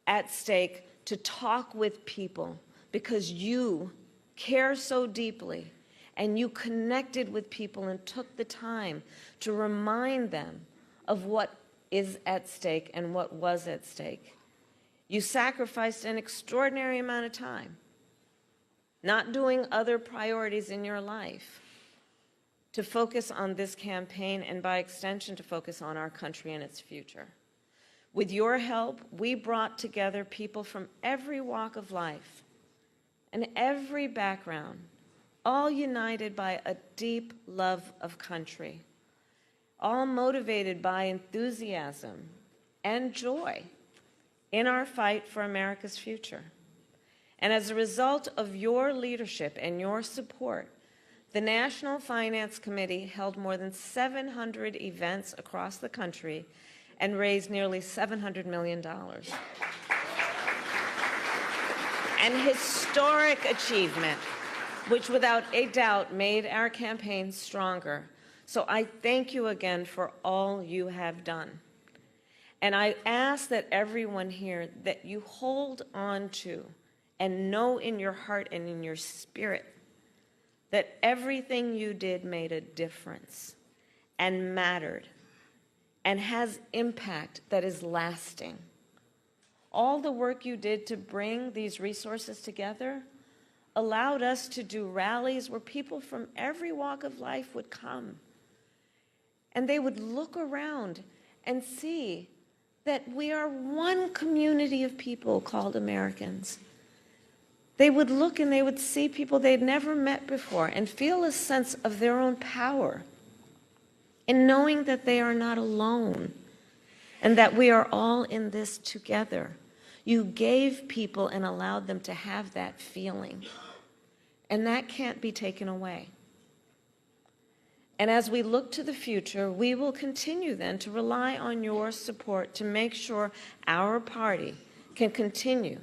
[SPEAKER 20] at stake to talk with people because you care so deeply, and you connected with people and took the time to remind them of what is at stake and what was at stake. You sacrificed an extraordinary amount of time not doing other priorities in your life to focus on this campaign and by extension to focus on our country and its future. With your help, we brought together people from every walk of life and every background, all united by a deep love of country, all motivated by enthusiasm and joy in our fight for America's future. And as a result of your leadership and your support, the National Finance Committee held more than 700 events across the country and raised nearly $700 million. An historic achievement, which without a doubt made our campaign stronger. So I thank you again for all you have done. And I ask that everyone here that you hold on to and know in your heart and in your spirit that everything you did made a difference and mattered and has impact that is lasting. All the work you did to bring these resources together allowed us to do rallies where people from every walk of life would come. And they would look around and see that we are one community of people called Americans. They would look and they would see people they'd never met before and feel a sense of their own power in knowing that they are not alone and that we are all in this together. You gave people and allowed them to have that feeling, and that can't be taken away. And as we look to the future, we will continue then to rely on your support to make sure our party can continue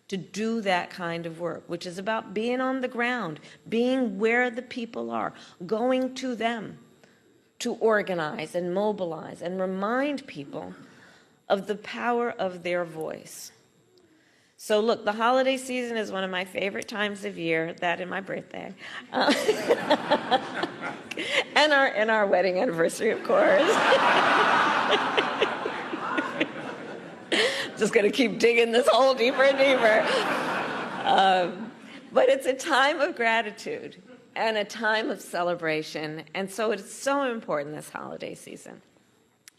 [SPEAKER 20] to do that kind of work, which is about being on the ground, being where the people are, going to them to organize and mobilize and remind people of the power of their voice. So look, the holiday season is one of my favorite times of year, that and my birthday. And our wedding anniversary, of course. Just going to keep digging this hole deeper and deeper. But it's a time of gratitude and a time of celebration. And so it's so important this holiday season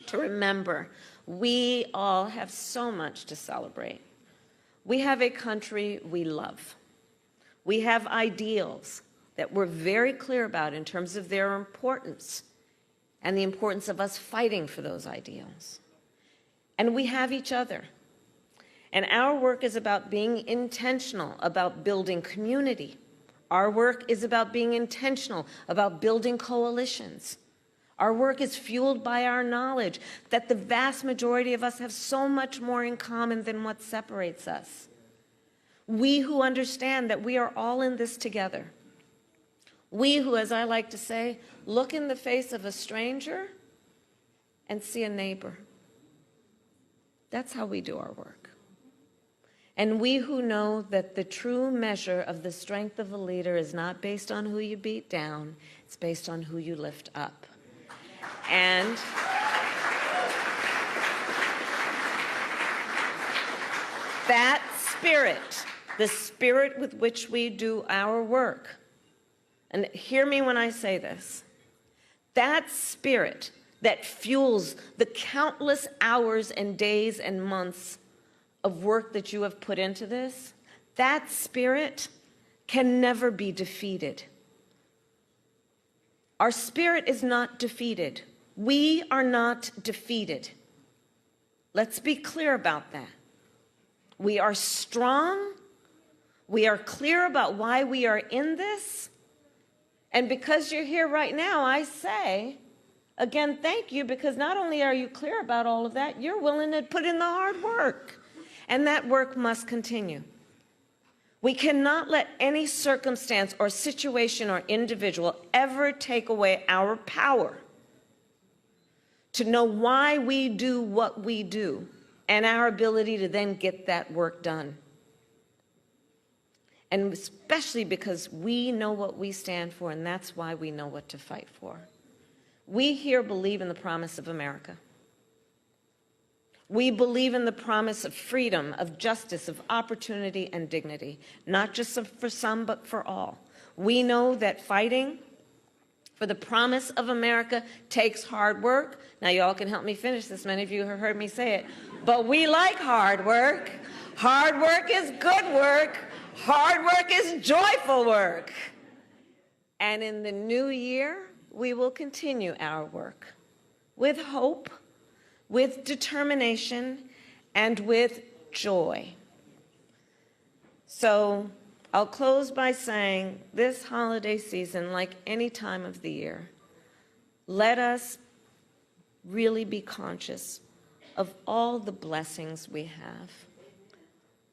[SPEAKER 20] to remember we all have so much to celebrate. We have a country we love. We have ideals that we're very clear about in terms of their importance and the importance of us fighting for those ideals. And we have each other. And our work is about being intentional about building community. Our work is about being intentional about building coalitions. Our work is fueled by our knowledge that the vast majority of us have so much more in common than what separates us. We who understand that we are all in this together. We who, as I like to say, look in the face of a stranger and see a neighbor. That's how we do our work. And we who know that the true measure of the strength of a leader is not based on who you beat down, it's based on who you lift up. And that spirit, the spirit with which we do our work, and hear me when I say this, that spirit that fuels the countless hours and days and months of work that you have put into this, that spirit can never be defeated. Our spirit is not defeated. We are not defeated. Let's be clear about that. We are strong. We are clear about why we are in this. And because you're here right now, I say, again, thank you, because not only are you clear about all of that, you're willing to put in the hard work. And that work must continue. We cannot let any circumstance or situation or individual ever take away our power to know why we do what we do and our ability to then get that work done. And especially because we know what we stand for, and that's why we know what to fight for. We here believe in the promise of America. We believe in the promise of freedom, of justice, of opportunity and dignity, not just for some, but for all. We know that fighting for the promise of America takes hard work. Now, y'all can help me finish this. Many of you have heard me say it. But we like hard work. Hard work is good work. Hard work is joyful work. And in the new year, we will continue our work with hope, with determination, and with joy. So I'll close by saying this holiday season, like any time of the year, let us really be conscious of all the blessings we have.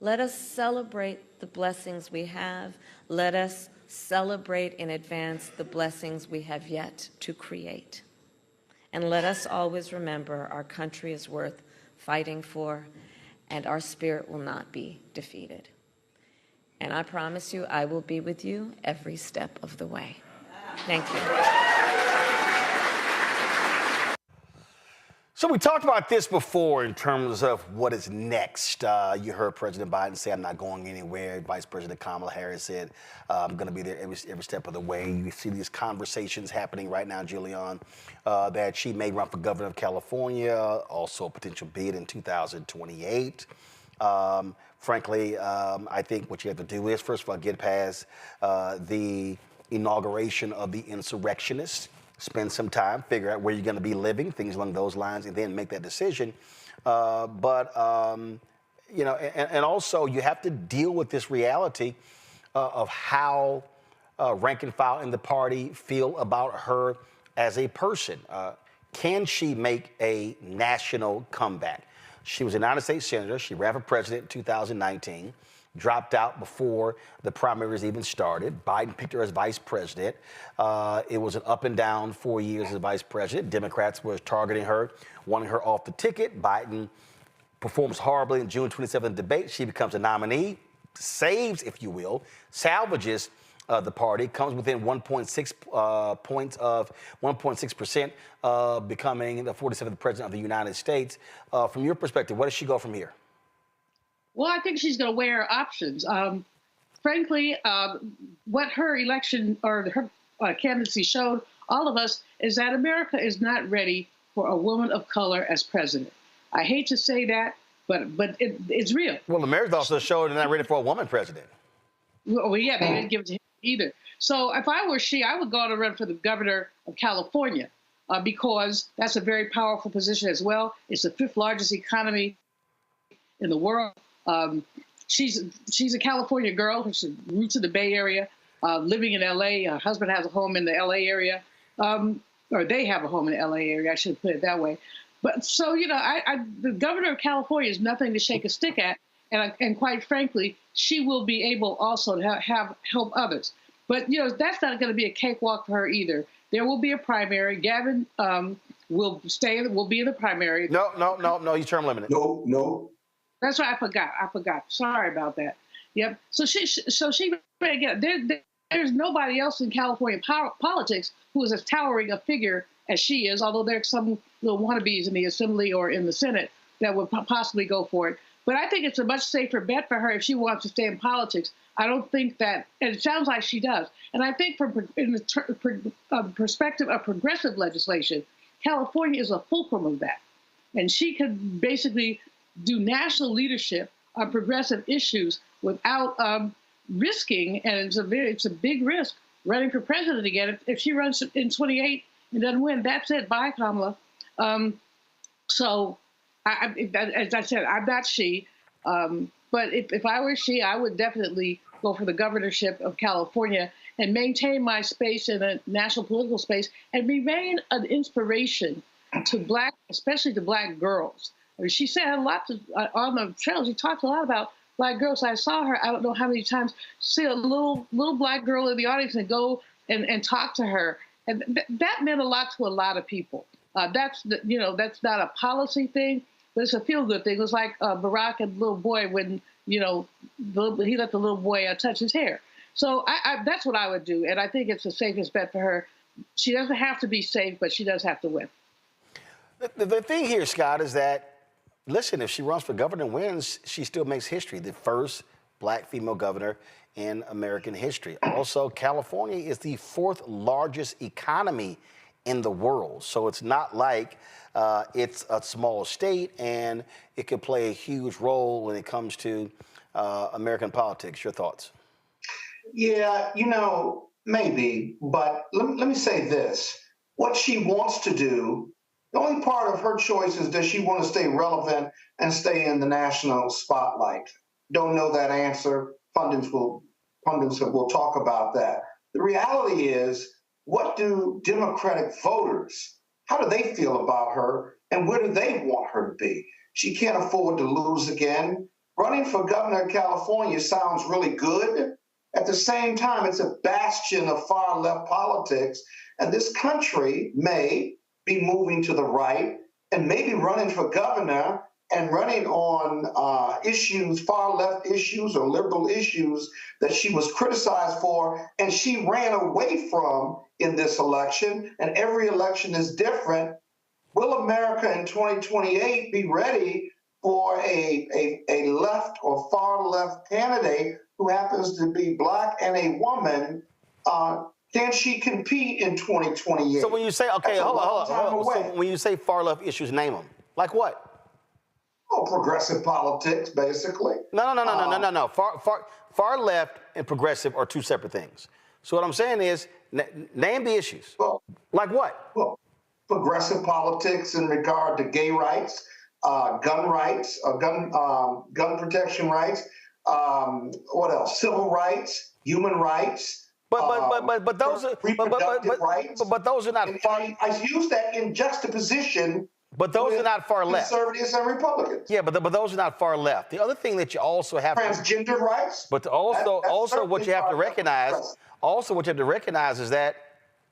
[SPEAKER 20] Let us celebrate the blessings we have. Let us celebrate in advance the blessings we have yet to create. And let us always remember our country is worth fighting for, and our spirit will not be defeated. And I promise you, I will be with you every step of the way. Thank you.
[SPEAKER 1] So we talked about this before in terms of what is next. You heard President Biden say, I'm not going anywhere. Vice President Kamala Harris said, I'm going to be there every step of the way. You see these conversations happening right now, Giuliani, that she may run for governor of California, also a potential bid in 2028. Frankly, I think what you have to do is, first of all, get past the inauguration of the insurrectionists. Spend some time, figure out where you're going to be living, things along those lines, and then make that decision. You know, and also you have to deal with this reality of how rank and file in the party feel about her as a person. Can she make a national comeback? She was a United States Senator. She ran for president in 2019. Dropped out before the primaries even started. Biden picked her as vice president. It was an up and down 4 years as vice president. Democrats were targeting her, wanting her off the ticket. Biden performs horribly in June 27th debate. She becomes a nominee, saves, if you will, salvages the party, comes within 1.6 points of 1.6% of becoming the 47th president of the United States. From your perspective, where does she go from here?
[SPEAKER 12] Well, I think she's going to weigh her options. Frankly, what her election or her candidacy showed all of us is that America is not ready for a woman of color as president. I hate to say that, but it's real.
[SPEAKER 1] Well, America also showed they're not ready for a woman president.
[SPEAKER 12] Well, yeah, they didn't give it to him either. So if I were she, I would go on and run for the governor of California because that's a very powerful position as well. It's the 5th largest economy in the world. She's a California girl. She's roots in the Bay Area, living in L.A. Her husband has a home in the L.A. area, or they have a home in the L.A. area. I should put it that way. But so, you know, the governor of California is nothing to shake a stick at. And quite frankly, she will be able also to help others. But, you know, that's not going to be a cakewalk for her either. There will be a primary. Gavin will be in the primary.
[SPEAKER 1] No, he's term limited.
[SPEAKER 6] No.
[SPEAKER 12] That's right. I forgot. Sorry about that. Yep. So she again. There's nobody else in California politics who is as towering a figure as she is. Although there's some little wannabes in the Assembly or in the Senate that would possibly go for it. But I think it's a much safer bet for her if she wants to stay in politics. I don't think that, and it sounds like she does. And I think in the perspective of progressive legislation, California is a fulcrum of that. And she could basically do national leadership on progressive issues without risking, and it's a big risk, running for president again. If she runs in 28 and doesn't win, that's it. Bye, Kamala. So, as I said, I'm not she. But if I were she, I would definitely go for the governorship of California. and maintain my space in a national political space and remain an inspiration to especially to Black girls. I mean, she said a lot on the trail. She talked a lot about Black girls. I saw her, I don't know how many times, see a little Black girl in the audience and go and talk to her. And that meant a lot to a lot of people. That's not a policy thing, but it's a feel-good thing. It was like Barack and the little boy when, he let the little boy touch his hair. So that's what I would do, and I think it's the safest bet for her. She doesn't have to be safe, but she does have to win.
[SPEAKER 1] The thing here, Scott, is that, listen, if she runs for governor and wins, she still makes history. The first Black female governor in American history. Also, California is the 4th largest economy in the world. So it's not like it's a small state and it could play a huge role when it comes to American politics. Your thoughts?
[SPEAKER 6] Yeah, maybe, but let me say this. What she wants to do, the only part of her choice is does she want to stay relevant and stay in the national spotlight? Don't know that answer. Pundits will talk about that. The reality is, what do Democratic voters, how do they feel about her, and where do they want her to be? She can't afford to lose again. Running for governor of California sounds really good. At the same time, it's a bastion of far-left politics, and this country may be moving to the right and maybe running for governor and running on issues, far-left issues or liberal issues that she was criticized for and she ran away from in this election, and every election is different. Will America in 2028 be ready for a left or far-left candidate who happens to be Black and a woman? Can she compete in 2028?
[SPEAKER 1] So when you say, okay, hold on. So when you say far-left issues, name them. Like what?
[SPEAKER 6] Oh, progressive politics, basically.
[SPEAKER 1] No. Far left and progressive are two separate things. So what I'm saying is, name the issues.
[SPEAKER 6] Well,
[SPEAKER 1] like what?
[SPEAKER 6] Well, progressive politics in regard to gay rights, gun rights, gun protection rights. What else? Civil rights, human rights.
[SPEAKER 1] But those are
[SPEAKER 6] reproductive rights.
[SPEAKER 1] But those are not far.
[SPEAKER 6] I use that in juxtaposition.
[SPEAKER 1] But those are not far left.
[SPEAKER 6] Conservatives and Republicans.
[SPEAKER 1] Yeah, but those are not far left. The other thing that you also have
[SPEAKER 6] transgender rights.
[SPEAKER 1] But also what you have to recognize. Also, what you have to recognize is that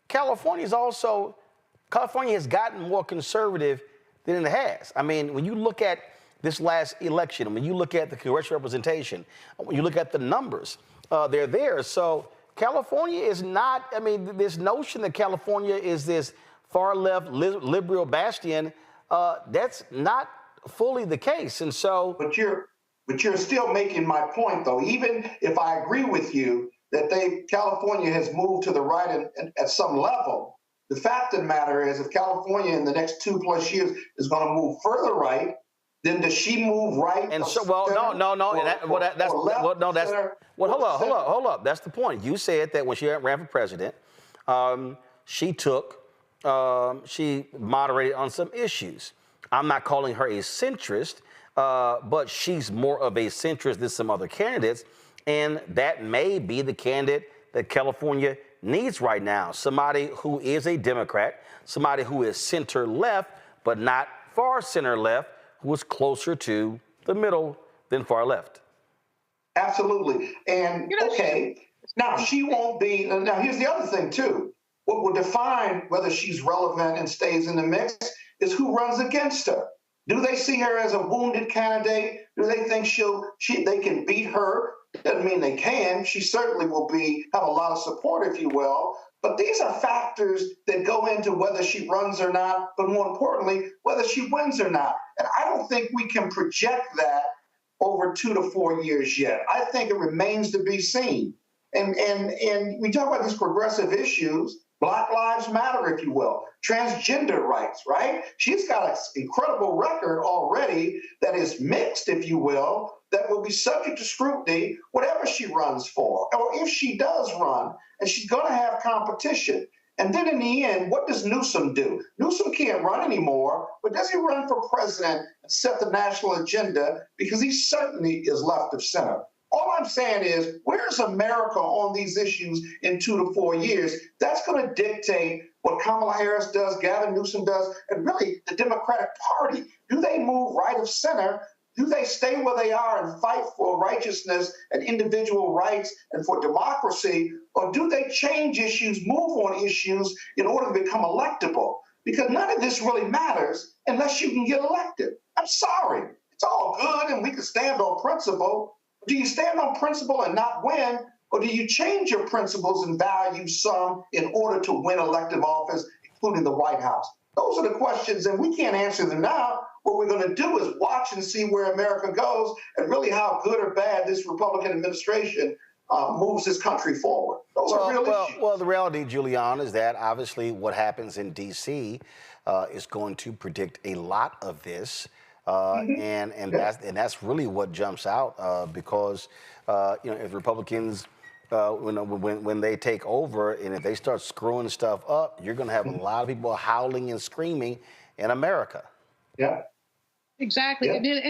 [SPEAKER 1] California has gotten more conservative than it has. I mean, when you look at this last election, when you look at the congressional representation, when you look at the numbers, they're there. So California is not. I mean, this notion that California is this far left liberal bastion. That's not fully the case, and so.
[SPEAKER 6] But you're still making my point, though. Even if I agree with you that California has moved to the right at some level, the fact of the matter is, if California in the next 2+ years is going to move further right, then does she move right?
[SPEAKER 1] And so, hold up. That's the point. You said that when she ran for president, she moderated on some issues. I'm not calling her a centrist, but she's more of a centrist than some other candidates. And that may be the candidate that California needs right now. Somebody who is a Democrat, somebody who is center left, but not far center left, who is closer to the middle than far left.
[SPEAKER 6] Absolutely. And okay, now she won't be, now here's the other thing too. What will define whether she's relevant and stays in the mix is who runs against her. Do they see her as a wounded candidate? Do they think they can beat her? Doesn't mean they can. She certainly will have a lot of support, if you will. But these are factors that go into whether she runs or not, but more importantly, whether she wins or not. And I don't think we can project that over 2 to 4 years yet. I think it remains to be seen. And we talk about these progressive issues. Black Lives Matter, if you will, transgender rights, right? She's got an incredible record already that is mixed, if you will, that will be subject to scrutiny, whatever she runs for, or if she does run, and she's going to have competition. And then in the end, what does Newsom do? Newsom can't run anymore, but does he run for president and set the national agenda? Because he certainly is left of center. All I'm saying is, where's America on these issues in 2 to 4 years? That's going to dictate what Kamala Harris does, Gavin Newsom does, and really the Democratic Party. Do they move right of center? Do they stay where they are and fight for righteousness and individual rights and for democracy? Or do they change issues, move on issues in order to become electable? Because none of this really matters unless you can get elected. I'm sorry. It's all good and we can stand on principle. Do you stand on principle and not win? Or do you change your principles and values some in order to win elective office, including the White House? Those are the questions, and we can't answer them now. What we're going to do is watch and see where America goes and really how good or bad this Republican administration moves this country forward. Those are real issues.
[SPEAKER 1] Well, the reality, Giuliani, is that obviously what happens in D.C. Is going to predict a lot of this. And that's really what jumps out because, if Republicans, when they take over and if they start screwing stuff up, you're going to have a lot of people howling and screaming in America.
[SPEAKER 6] Yeah.
[SPEAKER 12] Exactly. Yeah.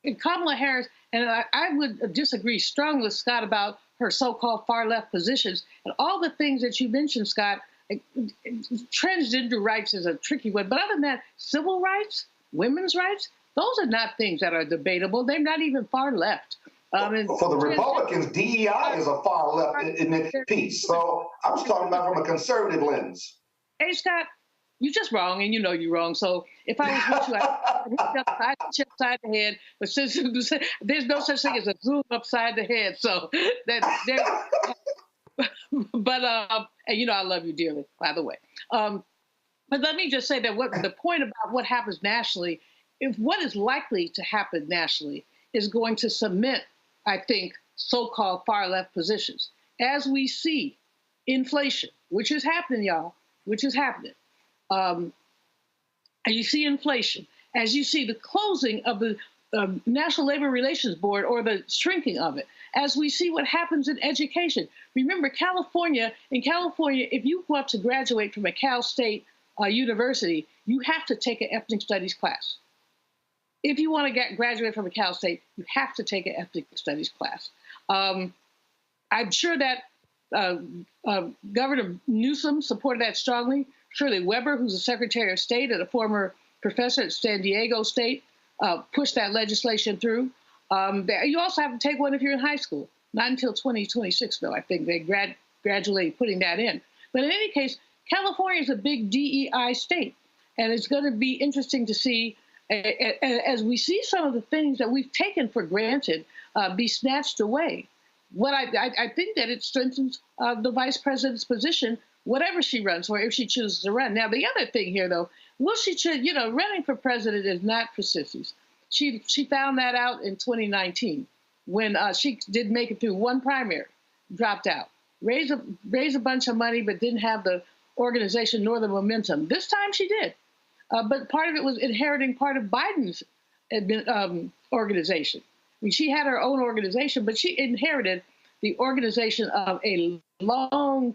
[SPEAKER 12] And Kamala Harris, and I would disagree strongly with Scott about her so-called far-left positions and all the things that you mentioned, Scott. Transgender rights is a tricky one, but other than that, civil rights, women's rights, those are not things that are debatable. They're not even far left.
[SPEAKER 6] For the Republicans, DEI is a far left piece. So I was talking about from a conservative lens.
[SPEAKER 12] Hey, Scott, you're just wrong, and you know you're wrong. So if I was with you, I'd hit you upside the head. But since there's no such thing as a zoom upside the head, so that but and I love you dearly, by the way. But let me just say that the point about what happens nationally, if what is likely to happen nationally is going to cement, I think, so-called far-left positions. As we see inflation, which is happening, y'all, which is happening. And you see inflation, as you see the closing of the National Labor Relations Board or the shrinking of it, as we see what happens in education. Remember, in California, if you want to graduate from a Cal State university, you have to take an ethnic studies class. If you want to graduate from a Cal State, you have to take an ethnic studies class. I'm sure that Governor Newsom supported that strongly. Shirley Weber, who's a Secretary of State and a former professor at San Diego State, pushed that legislation through. You also have to take one if you're in high school. Not until 2026, though. I think they gradually putting that in. But in any case, California is a big DEI state, and it's going to be interesting to see as we see some of the things that we've taken for granted be snatched away. What I think that it strengthens the vice president's position, whatever she runs for, if she chooses to run. Now, the other thing here, though, running for president is not for sissies. She found that out in 2019 when she did make it through one primary, dropped out, raised a bunch of money, but didn't have the organization nor the momentum. This time she did. But part of it was inheriting part of Biden's organization. I mean, she had her own organization, but she inherited the organization of a long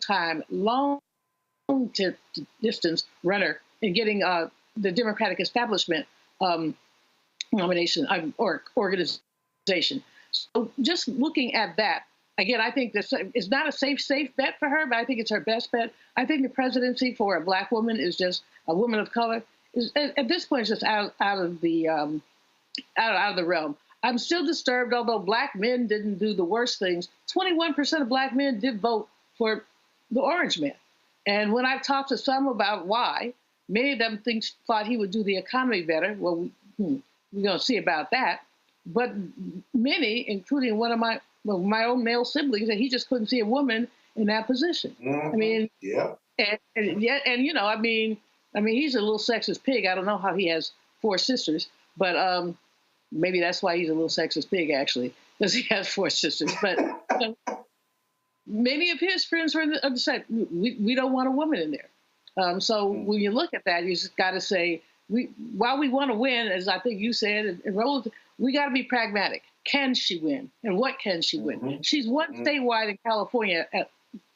[SPEAKER 12] distance runner in getting the Democratic establishment nomination or organization. So just looking at that, again, I think this is not a safe bet for her, but I think it's her best bet. I think the presidency for a black woman is just a woman of color. At this point, it's just out of the realm. I'm still disturbed, although black men didn't do the worst things. 21% of black men did vote for the orange man. And when I've talked to some about why, many of them thought he would do the economy better. Well, we're going to see about that. But many, including one of my own male siblings, that he just couldn't see a woman in that position. Mm-hmm. I mean, yeah. And he's a little sexist pig. I don't know how he has 4 sisters, but maybe that's why he's a little sexist pig, actually, because he has 4 sisters. But many of his friends were on the side. We don't want a woman in there. So when you look at that, you just got to say, while we want to win, as I think you said, we got to be pragmatic. Can she win? And what can she win? Mm-hmm. She's won statewide in California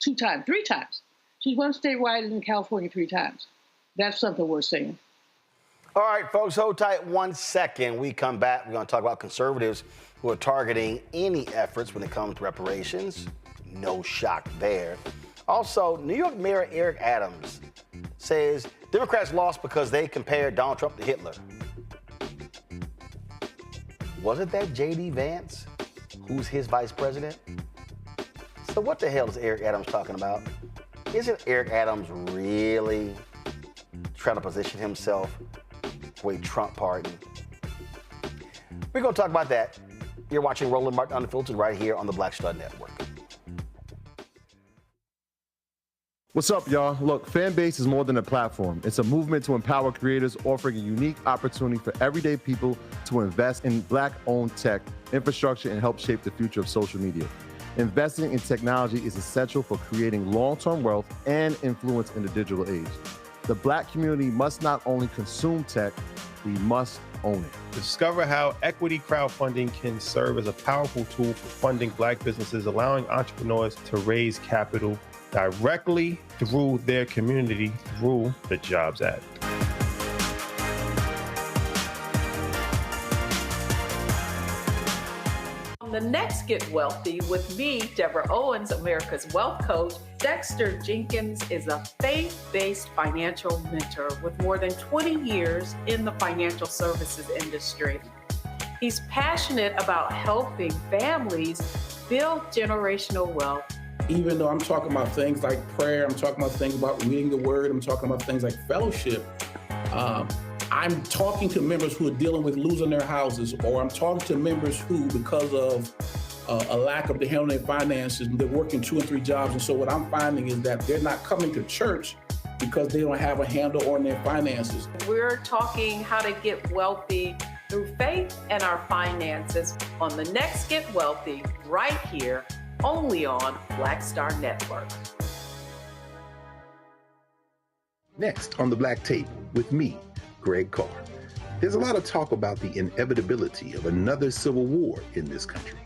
[SPEAKER 12] 3 times. She's won statewide in California 3 times. That's something worth saying. All
[SPEAKER 1] right, folks, hold tight 1 second. We come back. We're going to talk about conservatives who are targeting any efforts when it comes to reparations. No shock there. Also, New York Mayor Eric Adams says Democrats lost because they compared Donald Trump to Hitler. Wasn't that J.D. Vance, who's his vice president? So what the hell is Eric Adams talking about? Isn't Eric Adams really trying to position himself for a Trump pardon? We're going to talk about that. You're watching Roland Martin Unfiltered right here on the Black Star Network.
[SPEAKER 21] What's up, y'all? Look, Fanbase is more than a platform. It's a movement to empower creators, offering a unique opportunity for everyday people to invest in Black-owned tech, infrastructure, and help shape the future of social media. Investing in technology is essential for creating long-term wealth and influence in the digital age. The Black community must not only consume tech, we must own it.
[SPEAKER 22] Discover how equity crowdfunding can serve as a powerful tool for funding Black businesses, allowing entrepreneurs to raise capital directly through their community through the Jobs Act.
[SPEAKER 15] On the next Get Wealthy with me, Deborah Owens, America's Wealth Coach, Dexter Jenkins is a faith-based financial mentor with more than 20 years in the financial services industry. He's passionate about helping families build generational wealth.
[SPEAKER 16] Even though I'm talking about things like prayer, I'm talking about things about reading the word, I'm talking about things like fellowship, I'm talking to members who are dealing with losing their houses, or I'm talking to members who, because of a lack of the handling their finances, they're working 2 and 3 jobs. And so what I'm finding is that they're not coming to church because they don't have a handle on their finances.
[SPEAKER 15] We're talking how to get wealthy through faith and our finances on the next Get Wealthy right here, only on Black Star Network.
[SPEAKER 9] Next on the Black Table with me, Greg Carr. There's a lot of talk about the inevitability of another civil war in this country.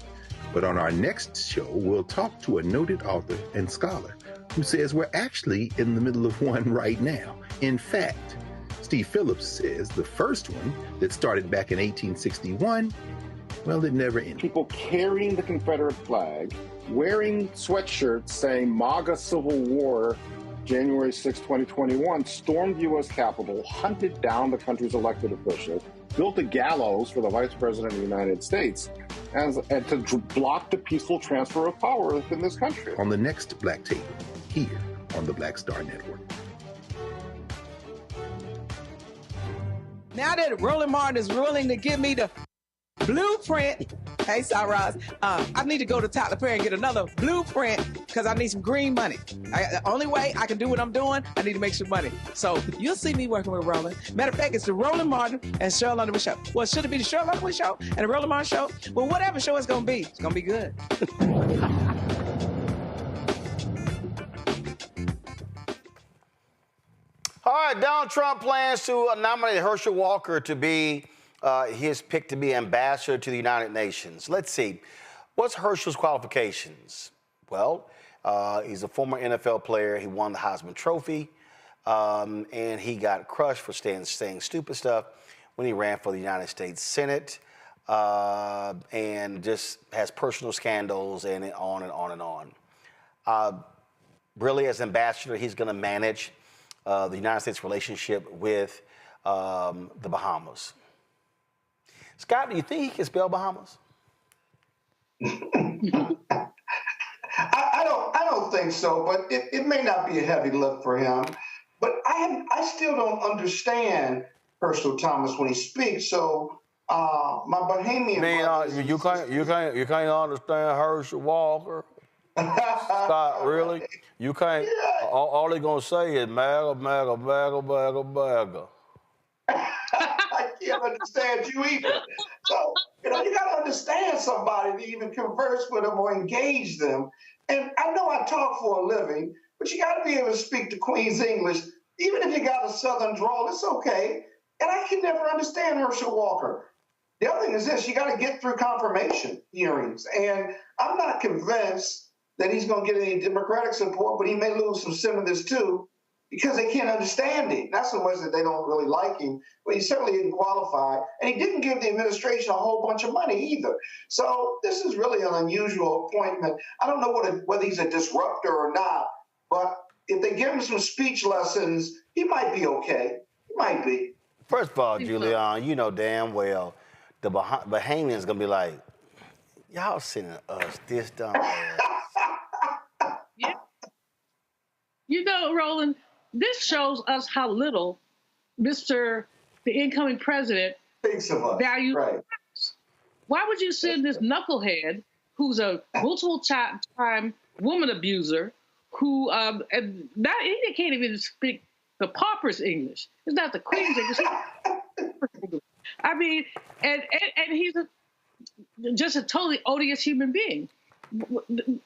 [SPEAKER 9] But on our next show, we'll talk to a noted author and scholar who says we're actually in the middle of one right now. In fact, Steve Phillips says the first one that started back in 1861, well, it never ended.
[SPEAKER 10] People carrying the Confederate flag, wearing sweatshirts saying MAGA Civil War, January 6, 2021, stormed the U.S. Capitol, hunted down the country's elected officials, built a gallows for the Vice President of the United States, and to block the peaceful transfer of power within this country.
[SPEAKER 9] On the next Black Table, here on the Black Star Network.
[SPEAKER 23] Now that Roland Martin is willing to give me the blueprint, hey, Cyrus, I need to go to Tyler Perry and get another blueprint because I need some green money. The only way I can do what I'm doing, I need to make some money. So you'll see me working with Roland. Matter of fact, it's the Roland Martin and Cheryl Underwood show. Well, should it be the Cheryl Underwood show and the Roland Martin show? Well, whatever show it's going to be good.
[SPEAKER 1] All right, Donald Trump plans to nominate Herschel Walker to be his pick to be ambassador to the United Nations. Let's see. What's Herschel's qualifications? Well, he's a former NFL player. He won the Heisman Trophy, and he got crushed for saying stupid stuff when he ran for the United States Senate, and just has personal scandals and on and on and on. Really, as ambassador, he's going to manage the United States relationship with the Bahamas. Scott, do you think he can spell Bahamas?
[SPEAKER 6] I don't think so, but it may not be a heavy lift for him. But I still don't understand Herschel Thomas when he speaks. So my Bahamian.
[SPEAKER 1] You can't understand Herschel Walker. Scott, really? You can't. Yeah. All they're gonna say is MAGA, MAGA, MAGA, MAGA, MAGA.
[SPEAKER 6] I can't understand you either. So, you got to understand somebody to even converse with them or engage them. And I know I talk for a living, but you got to be able to speak the Queen's English. Even if you got a Southern drawl, it's okay. And I can never understand Herschel Walker. The other thing is this, you got to get through confirmation hearings. And I'm not convinced that he's going to get any Democratic support, but he may lose some senators too. because they can't understand him. That's the ones that they don't really like him. But he certainly didn't qualify, and he didn't give the administration a whole bunch of money either. So this is really an unusual appointment. I don't know whether he's a disruptor or not, but if they give him some speech lessons, he might be okay. He might be.
[SPEAKER 1] First of all, Giuliani, you know damn well the Bahamians gonna be like, y'all sending us this dumb ass.
[SPEAKER 12] Yeah. You know, Roland, this shows us how little the incoming president
[SPEAKER 6] thinks of us.
[SPEAKER 12] Values.
[SPEAKER 6] Right.
[SPEAKER 12] Why would you send this knucklehead who's a multiple-time woman abuser who and not he can't even speak the pauper's English. It's not the Queen's English. I mean, and he's just a totally odious human being.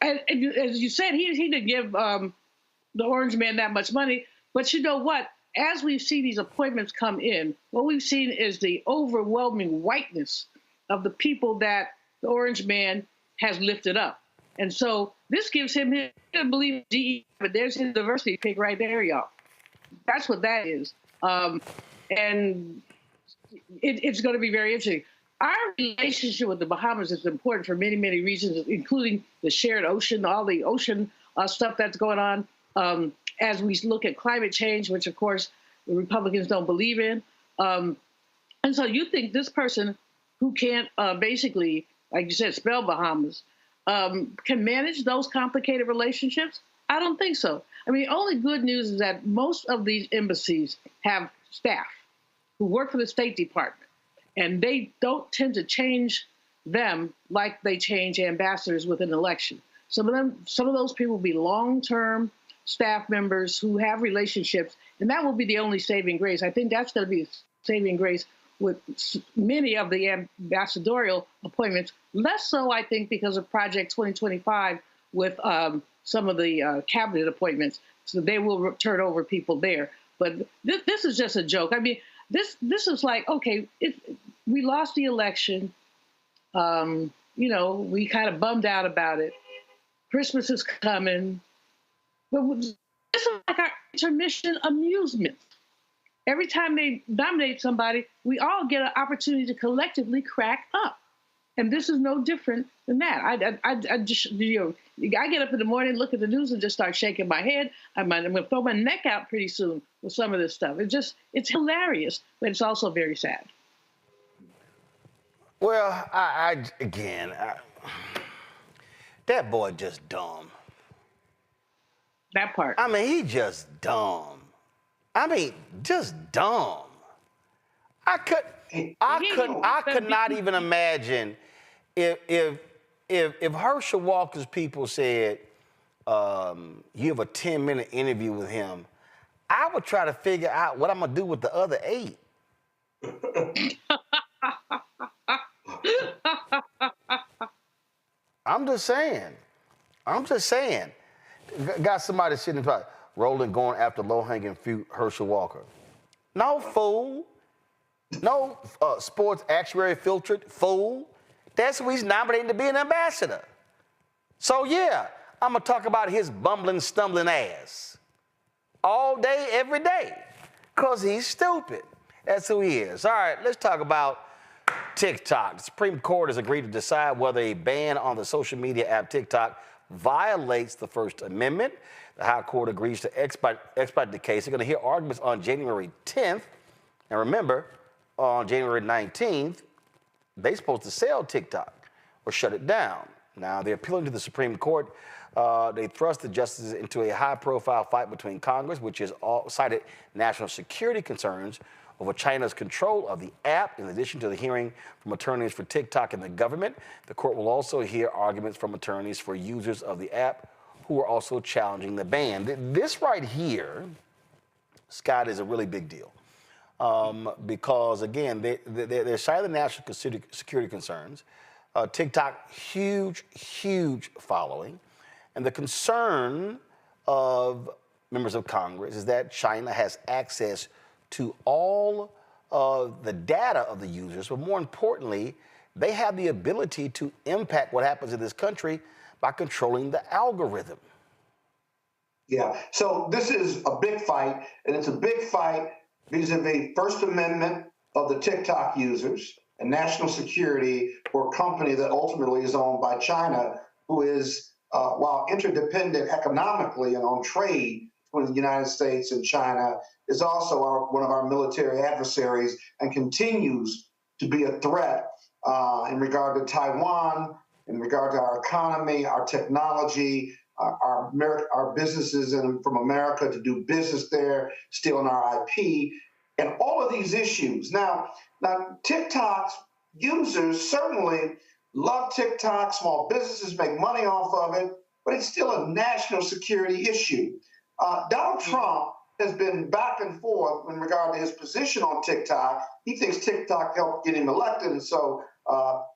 [SPEAKER 12] And as you said, he didn't give the Orange Man that much money. But you know what? As we've seen these appointments come in, what we've seen is the overwhelming whiteness of the people that the Orange Man has lifted up. And so this gives him his, I believe, DE, but there's his diversity pick right there, y'all. That's what that is. And it's going to be very interesting. Our relationship with the Bahamas is important for many, many reasons, including the shared ocean, all the ocean stuff that's going on. As we look at climate change, which, of course, the Republicans don't believe in. And so you think this person who can't basically, like you said, spell Bahamas, can manage those complicated relationships? I don't think so. I mean, only good news is that most of these embassies have staff who work for the State Department, and they don't tend to change them like they change ambassadors with an election. Some of those people will be long-term staff members who have relationships, and that will be the only saving grace. I think that's going to be the saving grace with many of the ambassadorial appointments. Less so, I think, because of Project 2025 with some of the cabinet appointments. So they will turn over people there. But this is just a joke. I mean, this is like, okay, we lost the election. You know, we kind of bummed out about it. Christmas is coming. But this is like our intermission amusement. Every time they nominate somebody, we all get an opportunity to collectively crack up. And this is no different than that. I just, you know, I get up in the morning, look at the news, and just start shaking my head. I'm going to throw my neck out pretty soon with some of this stuff. It's hilarious, but it's also very sad.
[SPEAKER 1] Well, that boy just dumb.
[SPEAKER 12] That part.
[SPEAKER 1] I mean, he just dumb. I mean, just dumb. I could not even imagine if Herschel Walker's people said you have a 10-minute interview with him, I would try to figure out what I'm gonna do with the other 8. I'm just saying. Got somebody sitting by Roland going after low-hanging fruit Herschel Walker. No, fool. No sports actuary filtered, fool. That's who he's nominating to be an ambassador. So yeah, I'm gonna talk about his bumbling, stumbling ass all day, every day, because he's stupid. That's who he is. All right, let's talk about TikTok. The Supreme Court has agreed to decide whether a ban on the social media app TikTok violates the First Amendment. The High Court agrees to expedite the case. They're going to hear arguments on January 10th. And remember, on January 19th, they're supposed to sell TikTok or shut it down. Now, they're appealing to the Supreme Court. They thrust the justices into a high-profile fight between Congress, which has cited national security concerns over China's control of the app, in addition to the hearing from attorneys for TikTok and the government. The court will also hear arguments from attorneys for users of the app who are also challenging the ban. This right here, Scott, is a really big deal because, again, they're citing the national security concerns. TikTok, huge following. And the concern of members of Congress is that China has access to all of the data of the users, but more importantly, they have the ability to impact what happens in this country by controlling the algorithm.
[SPEAKER 6] Yeah. So this is a big fight, and it's a big fight vis-a-vis First Amendment of the TikTok users and national security for a company that ultimately is owned by China, who is, while interdependent economically and on trade between the United States and China, is also one of our military adversaries and continues to be a threat in regard to Taiwan, in regard to our economy, our technology, our businesses from America to do business there, stealing our IP, and all of these issues. Now TikTok's users certainly love TikTok. Small businesses make money off of it, but it's still a national security issue. Donald Trump has been back and forth in regard to his position on TikTok. He thinks TikTok helped get him elected, and so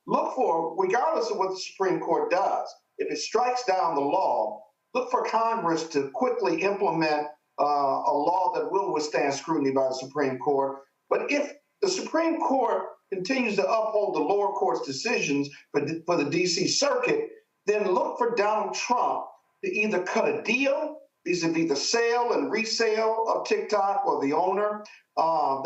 [SPEAKER 6] look for, regardless of what the Supreme Court does, if it strikes down the law, look for Congress to quickly implement a law that will withstand scrutiny by the Supreme Court. But if the Supreme Court continues to uphold the lower court's decisions for the D.C. Circuit, then look for Donald Trump to either cut a deal vis-a-vis the sale and resale of TikTok or the owner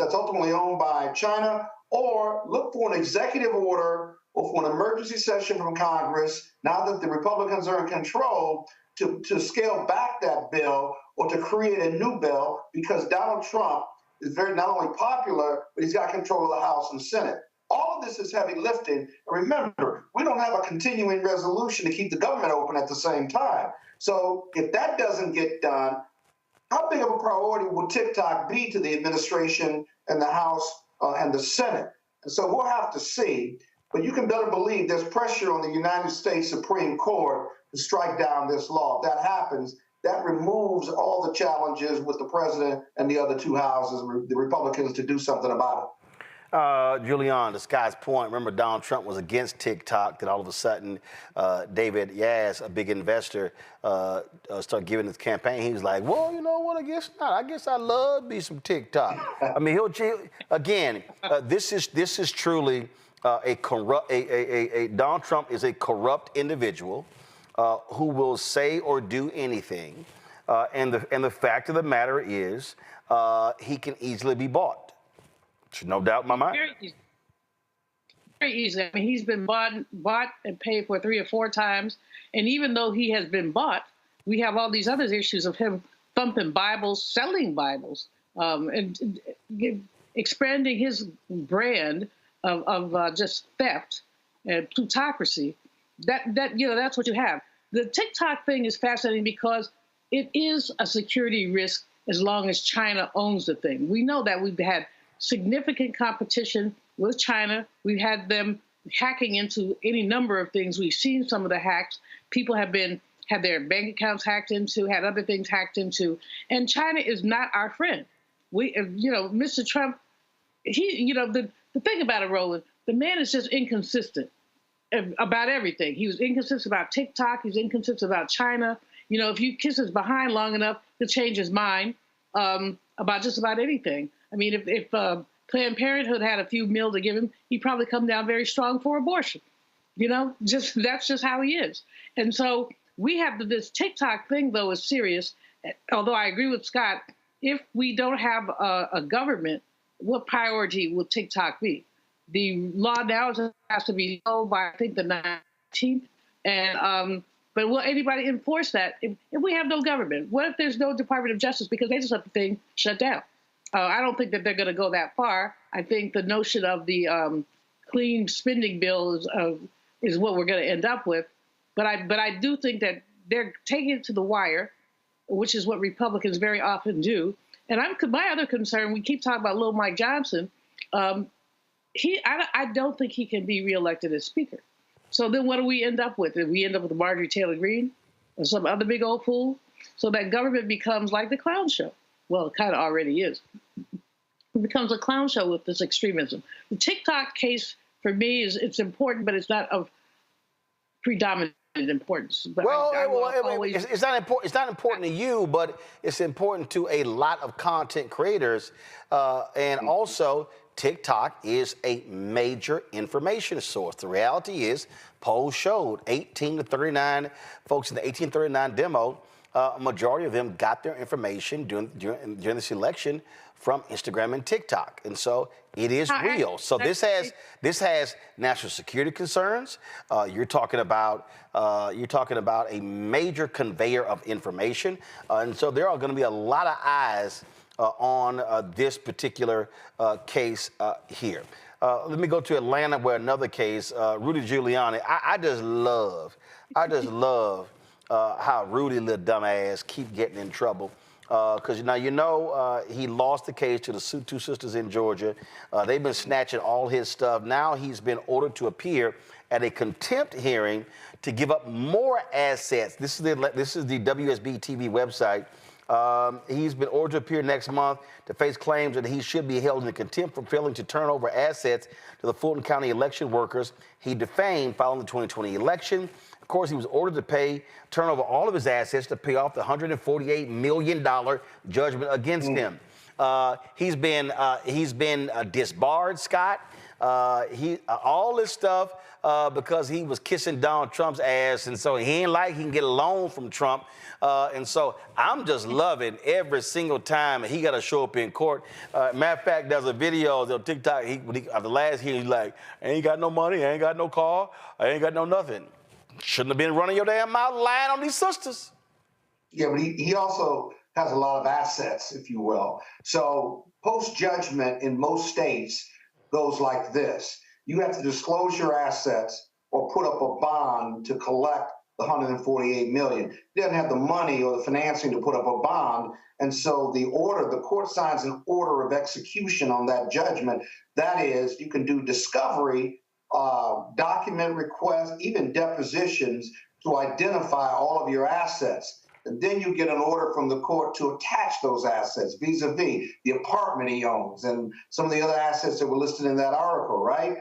[SPEAKER 6] that's ultimately owned by China, or look for an executive order or for an emergency session from Congress, now that the Republicans are in control, to scale back that bill or to create a new bill, because Donald Trump is not only popular, but he's got control of the House and Senate. All of this is heavy lifting. And remember, we don't have a continuing resolution to keep the government open at the same time. So if that doesn't get done, how big of a priority will TikTok be to the administration and the House and the Senate? And so we'll have to see. But you can better believe there's pressure on the United States Supreme Court to strike down this law. If that happens, that removes all the challenges with the president and the other two houses, the Republicans, to do something about it.
[SPEAKER 1] Giuliani, to Scott's point, remember Donald Trump was against TikTok, then all of a sudden David Yaz, a big investor, started giving his campaign. He was like, well, you know what, I guess not. I guess I love me some TikTok. I mean, this is truly Donald Trump is a corrupt individual who will say or do anything. And the fact of the matter is he can easily be bought. There's no doubt in my mind.
[SPEAKER 12] Very easy. I mean, he's been bought and paid for 3 or 4 times. And even though he has been bought, we have all these other issues of him thumping Bibles, selling Bibles, and expanding his brand of just theft and plutocracy. That's what you have. The TikTok thing is fascinating because it is a security risk as long as China owns the thing. We know that we've had significant competition with China. We've had them hacking into any number of things. We've seen some of the hacks. People have had their bank accounts hacked into, had other things hacked into, and China is not our friend. Mr. Trump, the thing about it, Roland, the man is just inconsistent about everything. He was inconsistent about TikTok. He's inconsistent about China. If you kiss his behind long enough, he'll change his mind about just about anything. I mean, if Planned Parenthood had a few mil to give him, he'd probably come down very strong for abortion. That's just how he is. And so we have this TikTok thing, though, is serious. Although I agree with Scott, if we don't have a government, what priority will TikTok be? The law now has to be held by, I think, the 19th. And but will anybody enforce that if we have no government? What if there's no Department of Justice because they just let the thing shut down? I don't think that they're going to go that far. I think the notion of the clean spending bill is what we're going to end up with. But I do think that they're taking it to the wire, which is what Republicans very often do. And my other concern, we keep talking about Lil Mike Johnson. I don't think he can be reelected as Speaker. So then what do we end up with? We end up with Marjorie Taylor Greene or some other big old fool? So that government becomes like the clown show. Well, it kind of already is. It becomes a clown show with this extremism. The TikTok case, for me, it's important, but it's not of predominant importance. But
[SPEAKER 1] it's not important. It's not important to you, but it's important to a lot of content creators, and also TikTok is a major information source. The reality is, polls showed 18 to 39 folks in the 1839 demo a majority of them got their information during this election from Instagram and TikTok, and so it is real. So this has national security concerns. You're talking about a major conveyor of information, and so there are going to be a lot of eyes on this particular case here. Let me go to Atlanta, where another case, Rudy Giuliani. I just love how Rudy, little dumbass, keep getting in trouble. Because he lost the case to the two sisters in Georgia. They've been snatching all his stuff. Now he's been ordered to appear at a contempt hearing to give up more assets. This is the WSB TV website. He's been ordered to appear next month to face claims that he should be held in contempt for failing to turn over assets to the Fulton County election workers he defamed following the 2020 election. Of course, he was ordered to turn over all of his assets to pay off the $148 million judgment against him. He's been disbarred, Scott. All this stuff because he was kissing Donald Trump's ass, and so he can get a loan from Trump. And so I'm just loving every single time he got to show up in court. Matter of fact, there's a video on TikTok. After the last hearing, he's like, I ain't got no money, I ain't got no car, I ain't got no nothing. Shouldn't have been running your damn mouth lying on these sisters.
[SPEAKER 6] Yeah, but he also has a lot of assets, if you will. So post-judgment in most states goes like this. You have to disclose your assets or put up a bond to collect the $148 million. He doesn't have the money or the financing to put up a bond. And so the court signs an order of execution on that judgment. That is, you can do discovery, document requests, even depositions to identify all of your assets. And then you get an order from the court to attach those assets vis-a-vis the apartment he owns and some of the other assets that were listed in that article, right?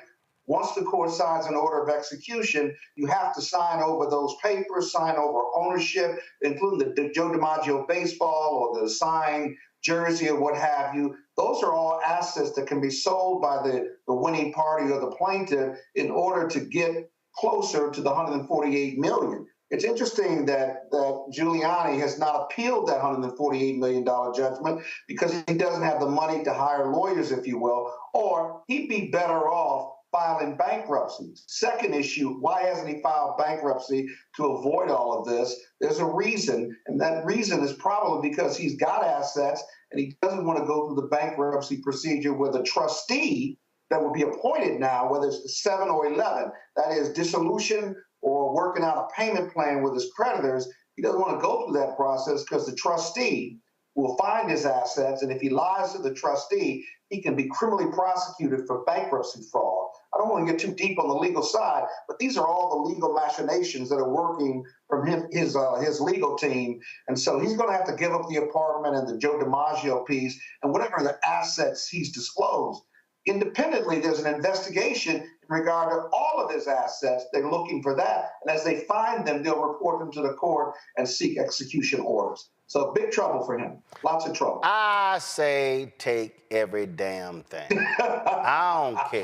[SPEAKER 6] Once the court signs an order of execution, you have to sign over those papers, sign over ownership, including the Joe DiMaggio baseball or the signed jersey or what have you. Those are all assets that can be sold by the winning party or the plaintiff in order to get closer to the $148 million. It's interesting that Giuliani has not appealed that $148 million judgment because he doesn't have the money to hire lawyers, if you will, or he'd be better off filing bankruptcy. Second issue, why hasn't he filed bankruptcy to avoid all of this? There's a reason, and that reason is probably because he's got assets and he doesn't want to go through the bankruptcy procedure with a trustee that will be appointed now, whether it's 7 or 11, that is dissolution or working out a payment plan with his creditors. He doesn't want to go through that process because the trustee will find his assets, and if he lies to the trustee, he can be criminally prosecuted for bankruptcy fraud. I don't want to get too deep on the legal side, but these are all the legal machinations that are working from his legal team. And so he's going to have to give up the apartment and the Joe DiMaggio piece and whatever the assets he's disclosed. Independently, there's an investigation in regard to all of his assets. They're looking for that. And as they find them, they'll report them to the court and seek execution orders. So big trouble for him. Lots of trouble.
[SPEAKER 1] I say take every damn thing. I don't care.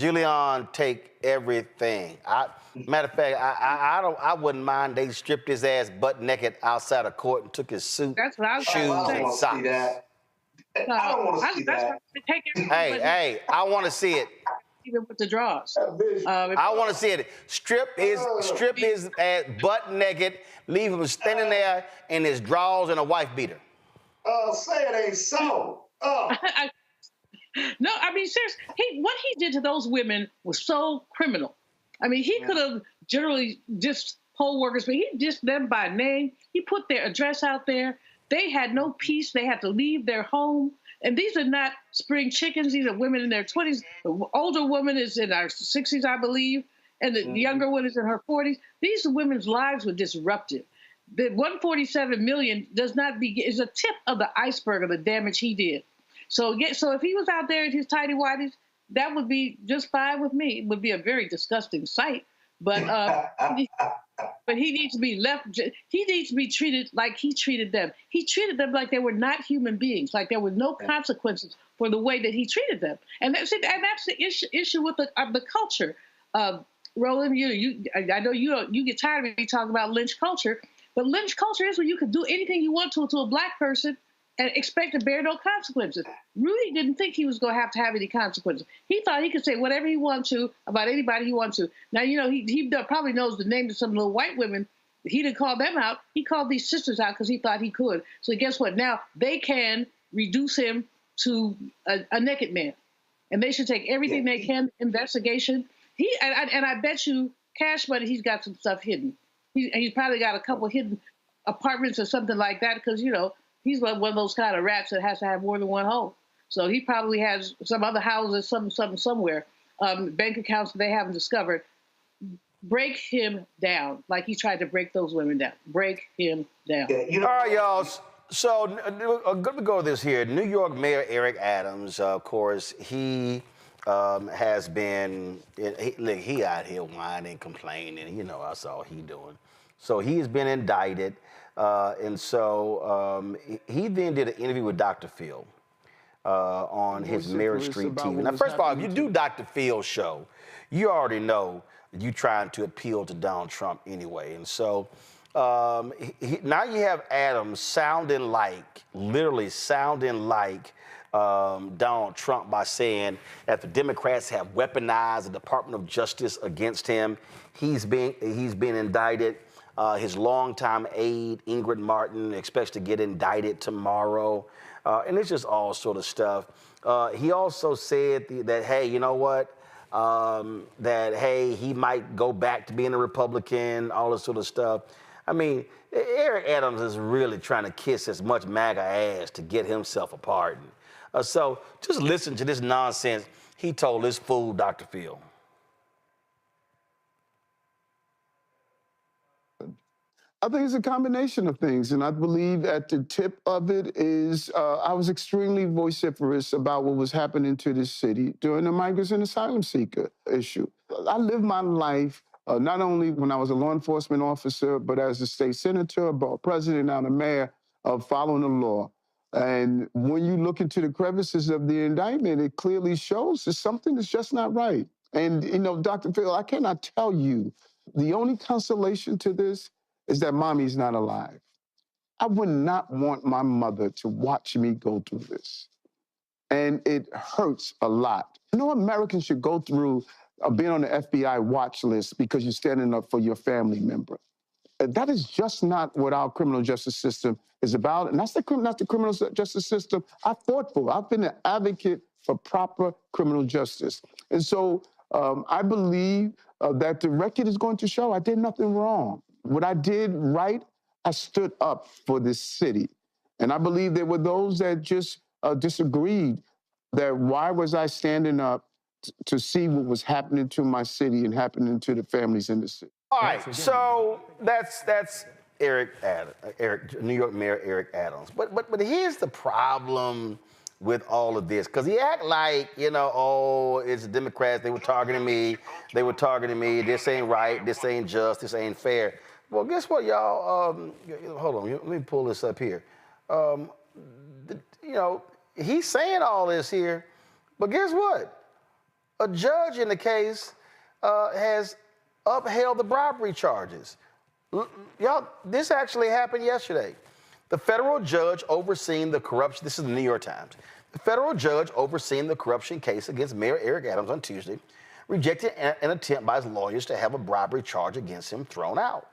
[SPEAKER 1] Giuliani take everything. Matter of fact, I wouldn't mind they stripped his ass butt naked outside of court and took his suit, shoes, and socks.
[SPEAKER 6] I don't want to see that.
[SPEAKER 1] Hey, I want to see it.
[SPEAKER 12] Even with the draws.
[SPEAKER 1] I want to see it. Strip his ass butt naked, leave him standing there in his drawers and a wife beater.
[SPEAKER 6] Say it ain't so.
[SPEAKER 12] No, I mean, seriously, what he did to those women was so criminal. I mean, he could have generally just poll workers, but he dissed them by name. He put their address out there. They had no peace. They had to leave their home. And these are not spring chickens. These are women in their 20s. The older woman is in her 60s, I believe, and the younger one is in her 40s. These women's lives were disrupted. The $147 million is a tip of the iceberg of the damage he did. So if he was out there in his tighty whities, that would be just fine with me. It would be a very disgusting sight. But but he needs to be left. He needs to be treated like he treated them. He treated them like they were not human beings, like there were no consequences for the way that he treated them. And that's the issue with the culture. Roland, I know you get tired of me talking about lynch culture, But lynch culture is when you can do anything you want to a black person and expect to bear no consequences. Rudy didn't think he was going to have any consequences. He thought he could say whatever he wanted to about anybody he wanted to. Now, you know, he probably knows the names of some little white women. He didn't call them out. He called these sisters out because he thought he could. So guess what? Now they can reduce him to a naked man. And they should take everything they can, investigation. And I bet you Cash Money, he's got some stuff hidden. He's probably got a couple hidden apartments or something like that because, you know, he's one of those kind of rats that has to have more than one home. So he probably has some other houses, somewhere, bank accounts that they haven't discovered. Break him down like he tried to break those women down. Break him down.
[SPEAKER 1] All right, y'all. So let me go with this here. New York Mayor Eric Adams, of course, he has been, he out here whining, complaining. You know, that's all he doing. So he has been indicted. And so he then did an interview with Dr. Phil on his Mary Street TV. Now, first of all, if you do Dr. Phil's show, you already know you trying to appeal to Donald Trump anyway. And so now you have Adams literally sounding like Donald Trump by saying that the Democrats have weaponized the Department of Justice against him. He's been indicted. His longtime aide, Ingrid Martin, expects to get indicted tomorrow. And it's just all sort of stuff. He also said that, hey, you know what? That, hey, he might go back to being a Republican, all this sort of stuff. I mean, Eric Adams is really trying to kiss as much MAGA ass to get himself a pardon. So just listen to this nonsense he told this fool, Dr. Phil.
[SPEAKER 2] I think it's a combination of things, and I believe at the tip of it is I was extremely vociferous about what was happening to this city during the migrants and asylum seeker issue. I lived my life not only when I was a law enforcement officer, but as a state senator, a president, and a mayor, of following the law. And when you look into the crevices of the indictment, it clearly shows there's something that's just not right. And, you know, Dr. Phil, I cannot tell you, the only consolation to this is that mommy's not alive. I would not want my mother to watch me go through this. And it hurts a lot. No American should go through being on the FBI watch list because you're standing up for your family member. That is just not what our criminal justice system is about. And that's not the criminal justice system I fought for. I've been an advocate for proper criminal justice. And so I believe that the record is going to show I did nothing wrong. What I did right, I stood up for this city. And I believe there were those that just disagreed that why was I standing up to see what was happening to my city and happening to the families in the city.
[SPEAKER 1] All right, so that's Eric Adams, New York Mayor Eric Adams. But here's the problem with all of this, because he act like, you know, oh, it's the Democrats, they were targeting me, this ain't right, this ain't just, this ain't fair. Well, guess what, y'all? Hold on, let me pull this up here. You know, he's saying all this here, but guess what? A judge in the case has upheld the bribery charges. Y'all, this actually happened yesterday. The federal judge overseeing the corruption, this is the New York Times, the federal judge overseeing the corruption case against Mayor Eric Adams on Tuesday rejected an attempt by his lawyers to have a bribery charge against him thrown out.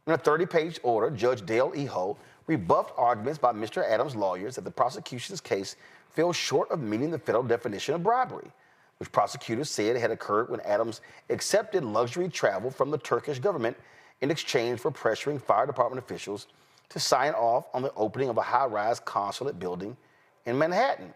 [SPEAKER 1] In a 30-page order, Judge Dale E. Ho rebuffed arguments by Mr. Adams' lawyers that the prosecution's case fell short of meeting the federal definition of bribery, which prosecutors said had occurred when Adams accepted luxury travel from the Turkish government in exchange for pressuring fire department officials to sign off on the opening of a high-rise consulate building in Manhattan.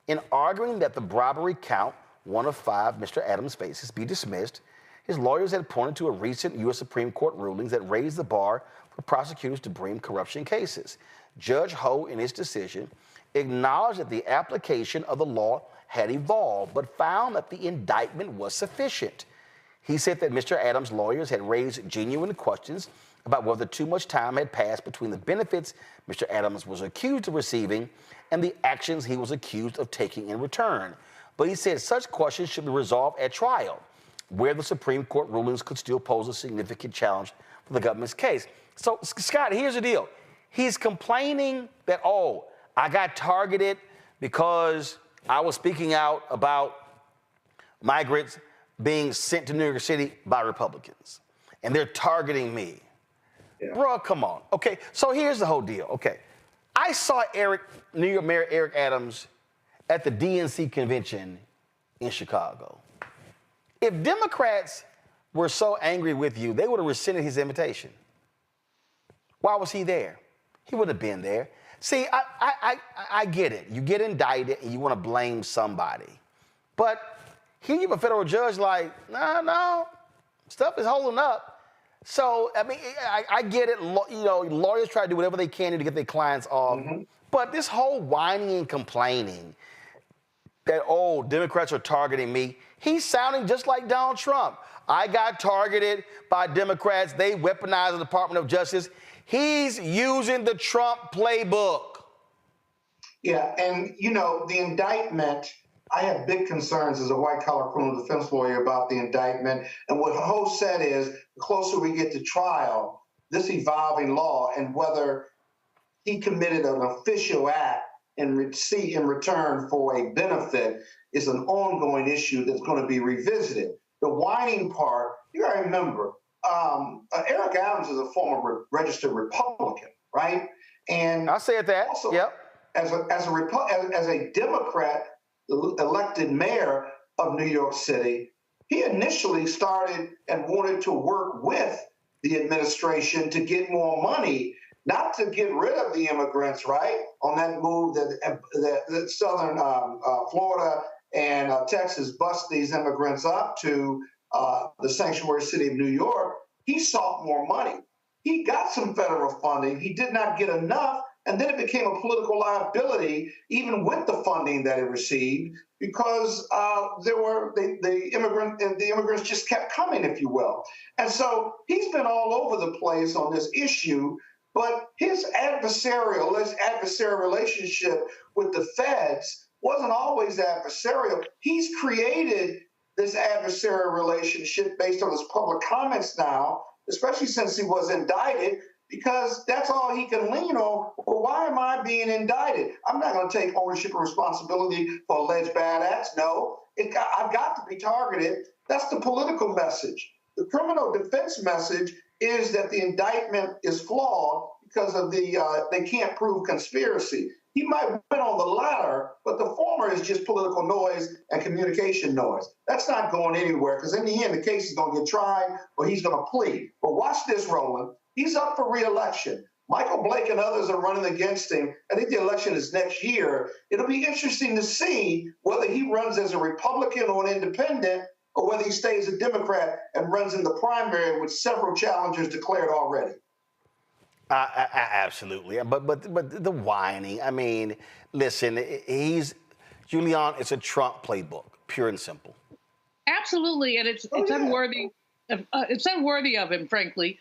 [SPEAKER 1] In arguing that the bribery count, one of 5 Mr. Adams faces, be dismissed, his lawyers had pointed to a recent U.S. Supreme Court rulings that raised the bar for prosecutors to bring corruption cases. Judge Ho, in his decision, acknowledged that the application of the law had evolved, but found that the indictment was sufficient. He said that Mr. Adams' lawyers had raised genuine questions about whether too much time had passed between the benefits Mr. Adams was accused of receiving and the actions he was accused of taking in return. But he said such questions should be resolved at trial, where the Supreme Court rulings could still pose a significant challenge for the government's case. So, Scott, here's the deal. He's complaining that, oh, I got targeted because I was speaking out about migrants being sent to New York City by Republicans, and they're targeting me. Yeah. Bro, come on. Okay, so here's the whole deal. Okay, I saw New York Mayor Eric Adams at the DNC convention in Chicago. If Democrats were so angry with you, they would have rescinded his invitation. Why was he there? He would have been there. See, I get it. You get indicted and you want to blame somebody. But here you have a federal judge like, no, stuff is holding up. So, I mean, I get it. You know, lawyers try to do whatever they can to get their clients off. Mm-hmm. But this whole whining and complaining that, oh, Democrats are targeting me, he's sounding just like Donald Trump. I got targeted by Democrats. They weaponized the Department of Justice. He's using the Trump playbook.
[SPEAKER 6] Yeah, and, you know, the indictment, I have big concerns as a white-collar criminal defense lawyer about the indictment. And what Ho said is, the closer we get to trial, this evolving law and whether he committed an official act in return for a benefit is an ongoing issue that's going to be revisited. The whining part, you got to remember, Eric Adams is a former registered Republican, right? And I said that. Also, yep. As a Democrat elected mayor of New York City, he initially started and wanted to work with the administration to get more money, not to get rid of the immigrants, right? On that move that Southern Florida and Texas bust these immigrants up to the sanctuary city of New York, he sought more money. He got some federal funding. He did not get enough, and then it became a political liability, even with the funding that it received, because the immigrants just kept coming, if you will. And so he's been all over the place on this issue, but his adversarial relationship with the feds wasn't always adversarial. He's created this adversarial relationship based on his public comments now, especially since he was indicted, because that's all he can lean on. Well, why am I being indicted? I'm not going to take ownership and responsibility for alleged bad acts. No, I've got to be targeted. That's the political message. The criminal defense message is that the indictment is flawed because of they can't prove conspiracy. He might win on the latter, but the former is just political noise and communication noise. That's not going anywhere, because in the end, the case is going to get tried or he's going to plead. But watch this, Roland. He's up for re-election. Michael Blake and others are running against him. I think the election is next year. It'll be interesting to see whether he runs as a Republican or an independent, or whether he stays a Democrat and runs in the primary with several challengers declared already.
[SPEAKER 1] Absolutely, but the whining. I mean, listen, Giuliani. It's a Trump playbook, pure and simple.
[SPEAKER 12] Absolutely, and it's unworthy. It's unworthy of him, frankly.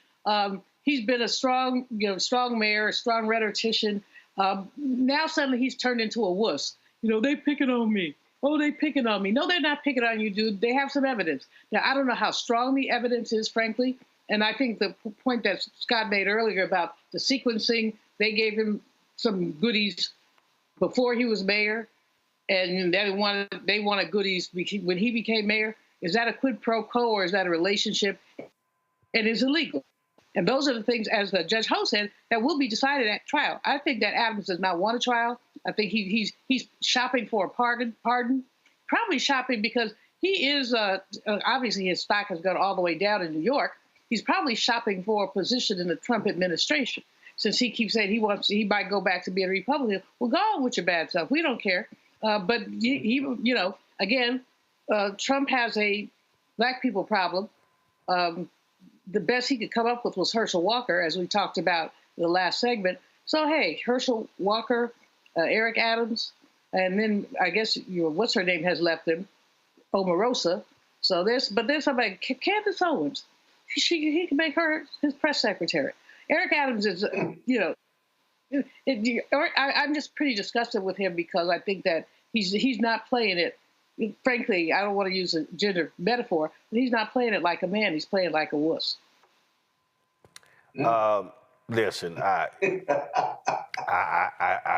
[SPEAKER 12] He's been a strong mayor, a strong rhetorician. Now suddenly he's turned into a wuss. You know, they picking on me. Oh, they picking on me. No, they're not picking on you, dude. They have some evidence. Now, I don't know how strong the evidence is, frankly. And I think the point that Scott made earlier about the sequencing, they gave him some goodies before he was mayor, and they wanted goodies when he became mayor. Is that a quid pro quo, or is that a relationship? And it's illegal. And those are the things, as Judge Ho said, that will be decided at trial. I think that Adams does not want a trial. I think he's shopping for a pardon, probably shopping because he is, obviously his stock has gone all the way down in New York. He's probably shopping for a position in the Trump administration, since he keeps saying he might go back to being a Republican. Well, go on with your bad stuff. We don't care. But Trump has a black people problem. The best he could come up with was Herschel Walker, as we talked about in the last segment. So, hey, Herschel Walker, Eric Adams, and then I guess what's her name has left him, Omarosa. So there's somebody, Candace Owens. He can make her his press secretary. Eric Adams is, I'm just pretty disgusted with him because I think that he's not playing it. Frankly, I don't want to use a gender metaphor, but he's not playing it like a man. He's playing like a wuss.
[SPEAKER 1] Listen, I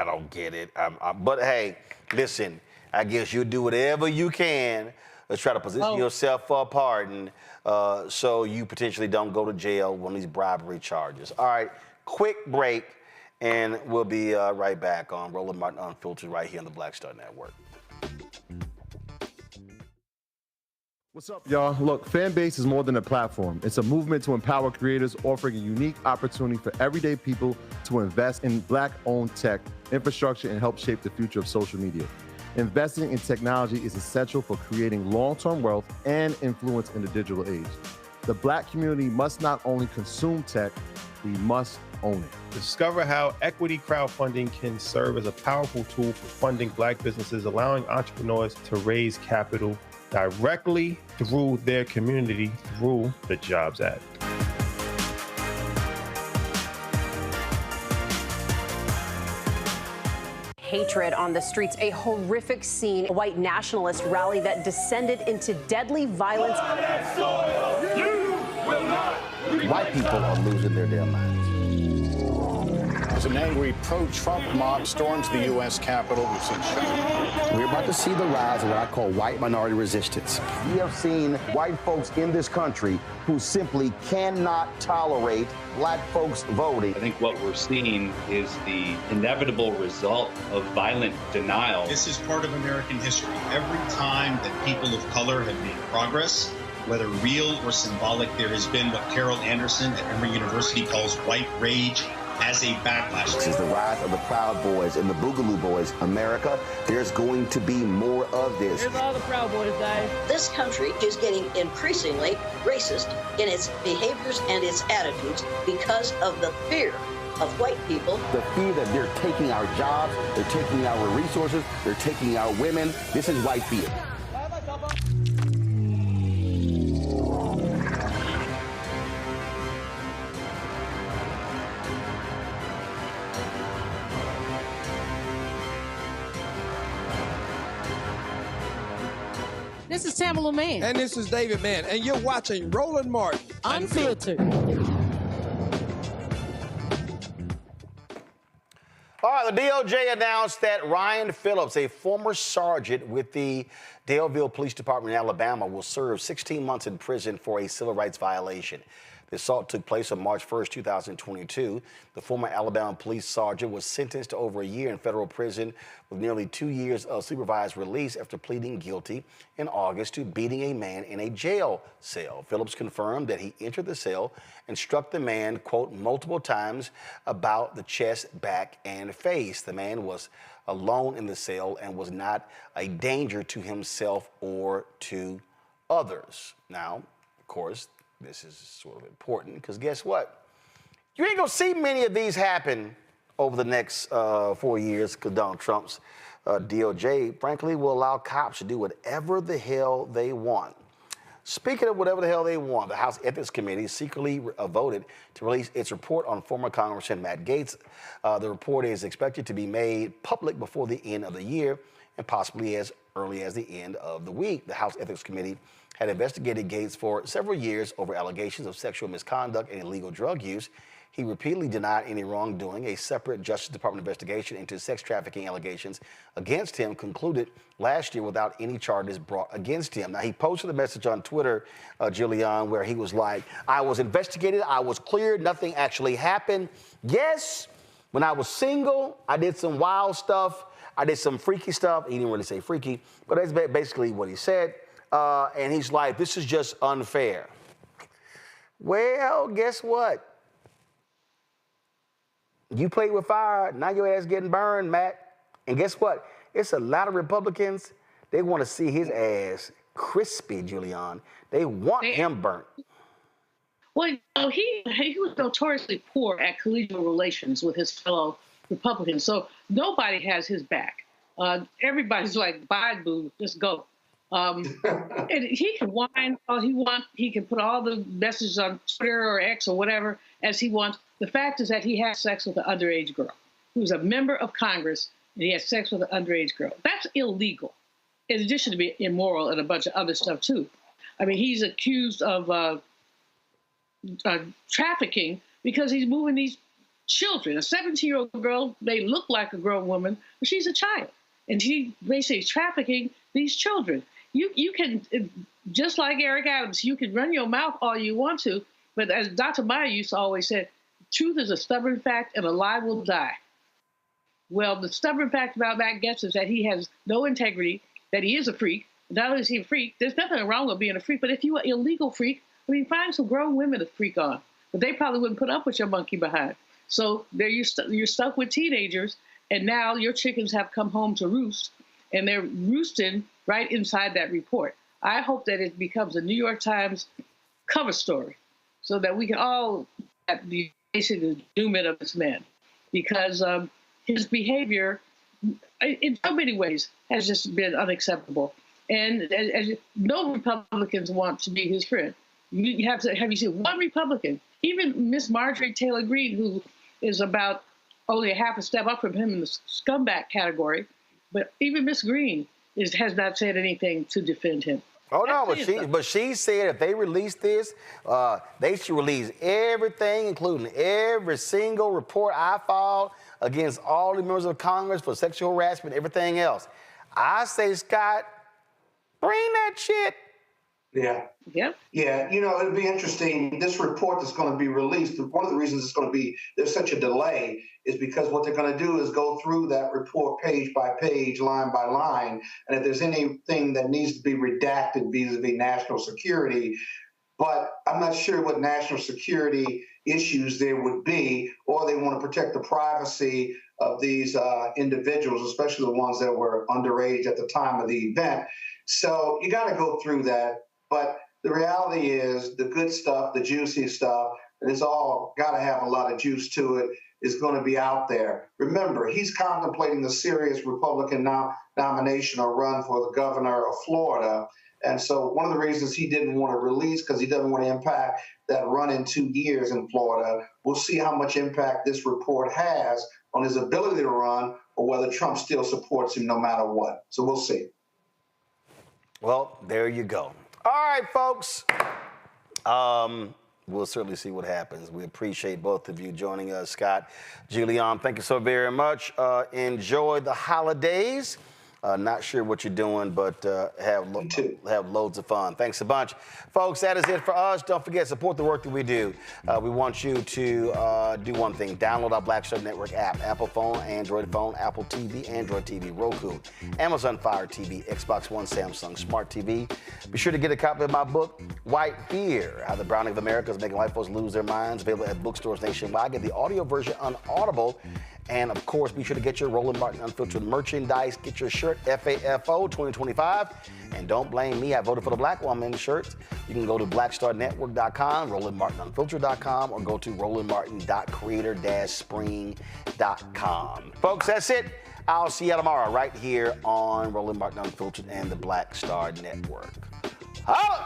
[SPEAKER 1] don't get it. But hey, listen, I guess you'll do whatever you can to try to position yourself for a pardon, so you potentially don't go to jail on these bribery charges. All right, quick break, and we'll be right back on Roland Martin Unfiltered right here on the Black Star Network.
[SPEAKER 21] What's up, y'all? Look, Fanbase is more than a platform. It's a movement to empower creators, offering a unique opportunity for everyday people to invest in Black-owned tech, infrastructure, and help shape the future of social media. Investing in technology is essential for creating long-term wealth and influence in the digital age. The Black community must not only consume tech, we must own it.
[SPEAKER 22] Discover how equity crowdfunding can serve as a powerful tool for funding Black businesses, allowing entrepreneurs to raise capital directly through their community through the Jobs Act.
[SPEAKER 3] Hatred on the streets, a horrific scene, a white nationalist rally that descended into deadly violence.
[SPEAKER 1] White people are losing their damn minds.
[SPEAKER 5] As an angry pro-Trump mob storms the U.S. Capitol, we've seen shooting.
[SPEAKER 1] We're about to see the rise of what I call white minority resistance. We have seen white folks in this country who simply cannot tolerate Black folks voting.
[SPEAKER 7] I think what we're seeing is the inevitable result of violent denial.
[SPEAKER 24] This is part of American history. Every time that people of color have made progress, whether real or symbolic, there has been what Carol Anderson at Emory University calls white rage as a backlash.
[SPEAKER 1] This is the rise of the Proud Boys and the Boogaloo Boys. America, there's going to be more of this.
[SPEAKER 25] Here's all the Proud Boys, Dave.
[SPEAKER 26] This country is getting increasingly racist in its behaviors and its attitudes because of the fear of white people.
[SPEAKER 1] The fear that they're taking our jobs, they're taking our resources, they're taking our women. This is white fear.
[SPEAKER 25] This is Tamala Mann.
[SPEAKER 23] And this is David Mann. And you're watching Roland Martin
[SPEAKER 25] Unfiltered.
[SPEAKER 1] All right, the DOJ announced that Ryan Phillips, a former sergeant with the Daleville Police Department in Alabama, will serve 16 months in prison for a civil rights violation. The assault took place on March 1st, 2022. The former Alabama police sergeant was sentenced to over a year in federal prison with nearly 2 years of supervised release after pleading guilty in August to beating a man in a jail cell. Phillips confirmed that he entered the cell and struck the man, quote, multiple times about the chest, back, and face. The man was alone in the cell and was not a danger to himself or to others. Now, of course, this is sort of important because guess what? You ain't gonna see many of these happen over the next 4 years because Donald Trump's DOJ, frankly, will allow cops to do whatever the hell they want. Speaking of whatever the hell they want, the House Ethics Committee secretly voted to release its report on former Congressman Matt Gaetz. The report is expected to be made public before the end of the year and possibly as early as the end of the week. The House Ethics Committee had investigated Gaetz for several years over allegations of sexual misconduct and illegal drug use. He repeatedly denied any wrongdoing. A separate Justice Department investigation into sex trafficking allegations against him concluded last year without any charges brought against him. Now, he posted a message on Twitter, Giuliani, where he was like, I was investigated, I was cleared, nothing actually happened. Yes, when I was single, I did some wild stuff. I did some freaky stuff. He didn't really say freaky, but that's basically what he said. And he's like, this is just unfair. Well, guess what? You played with fire, now your ass getting burned, Matt. And guess what? It's a lot of Republicans, they want to see his ass crispy, Giuliani. They want him burnt.
[SPEAKER 12] Well, you know, he was notoriously poor at collegial relations with his fellow Republicans, so nobody has his back. Everybody's like, bye, boo, just go. And he can whine all he wants. He can put all the messages on Twitter or X or whatever as he wants. The fact is that he had sex with an underage girl. He was a member of Congress, and he had sex with an underage girl. That's illegal, in addition to being immoral and a bunch of other stuff, too. I mean, he's accused of trafficking because he's moving these children. A 17-year-old girl may look like a grown woman, but she's a child. And she basically is trafficking these children. You can, just like Eric Adams, you can run your mouth all you want to, but as Dr. Meyer used to always say, truth is a stubborn fact and a lie will die. Well, the stubborn fact about Matt Gaetz is that he has no integrity, that he is a freak. Not only is he a freak, there's nothing wrong with being a freak, but if you're an illegal freak, I mean, find some grown women to freak on. But they probably wouldn't put up with your monkey behind. So there you're stuck with teenagers, and now your chickens have come home to roost, and they're roosting right inside that report. I hope that it becomes a New York Times cover story so that we can all be basically dooming of this man, because his behavior in so many ways has just been unacceptable. And as no Republicans want to be his friend. You have you seen one Republican, even Miss Marjorie Taylor Greene, who is about only a half a step up from him in the scumbag category, but even Miss Greene has not said anything to defend him.
[SPEAKER 1] Oh no, but she said if they release this, they should release everything, including every single report I filed against all the members of Congress for sexual harassment, everything else. I say, Scott, bring that shit.
[SPEAKER 6] Yeah.
[SPEAKER 12] Yep.
[SPEAKER 6] Yeah. You know, it'll be interesting. This report that's going to be released, one of the reasons it's going to be, there's such a delay, is because what they're going to do is go through that report page by page, line by line. And if there's anything that needs to be redacted vis-a-vis national security, but I'm not sure what national security issues there would be, or they want to protect the privacy of these individuals, especially the ones that were underage at the time of the event. So you got to go through that. But the reality is the good stuff, the juicy stuff, and it's all got to have a lot of juice to it, is going to be out there. Remember, he's contemplating the serious Republican nomination or run for the governor of Florida. And so one of the reasons he didn't want to release, because he doesn't want to impact that run in 2 years in Florida. We'll see how much impact this report has on his ability to run, or whether Trump still supports him no matter what. So we'll see.
[SPEAKER 1] Well, there you go. All right, folks. We'll certainly see what happens. We appreciate both of you joining us. Scott, Giuliani, thank you so very much. Enjoy the holidays. Not sure what you're doing, but have loads of fun. Thanks a bunch. Folks, that is it for us. Don't forget, support the work that we do. We want you to do one thing. Download our Black Star Network app. Apple phone, Android phone, Apple TV, Android TV, Roku, Amazon Fire TV, Xbox One, Samsung Smart TV. Be sure to get a copy of my book, White Fear, How the Browning of America is Making White Folks Lose Their Minds. Available at bookstores nationwide. Get the audio version on Audible. And, of course, be sure to get your Roland Martin Unfiltered merchandise. Get your shirt, FAFO 2025. And don't blame me. I voted for the black woman shirts. You can go to blackstarnetwork.com, RolandMartinUnfiltered.com, or go to RolandMartin.creator-spring.com. Folks, that's it. I'll see you tomorrow right here on Roland Martin Unfiltered and the Black Star Network. Holla!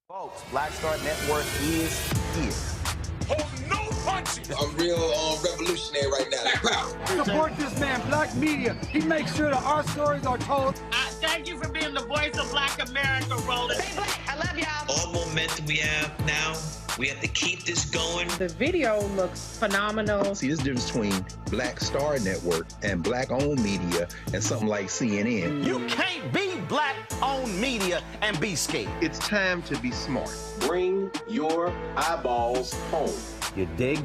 [SPEAKER 1] Folks, Black Star Network is here.
[SPEAKER 8] I'm real revolutionary right now.
[SPEAKER 11] Support this man, Black Media. He makes sure that our stories are told.
[SPEAKER 13] Thank you for being the voice of Black America, Roland.
[SPEAKER 14] Stay black. I love y'all.
[SPEAKER 8] All momentum we have now, we have to keep this going.
[SPEAKER 17] The video looks phenomenal.
[SPEAKER 9] See, there's a difference between Black Star Network and black-owned media and something like CNN.
[SPEAKER 1] You can't be black-owned media and be scared.
[SPEAKER 9] It's time to be smart.
[SPEAKER 10] Bring your eyeballs home.
[SPEAKER 1] You dig?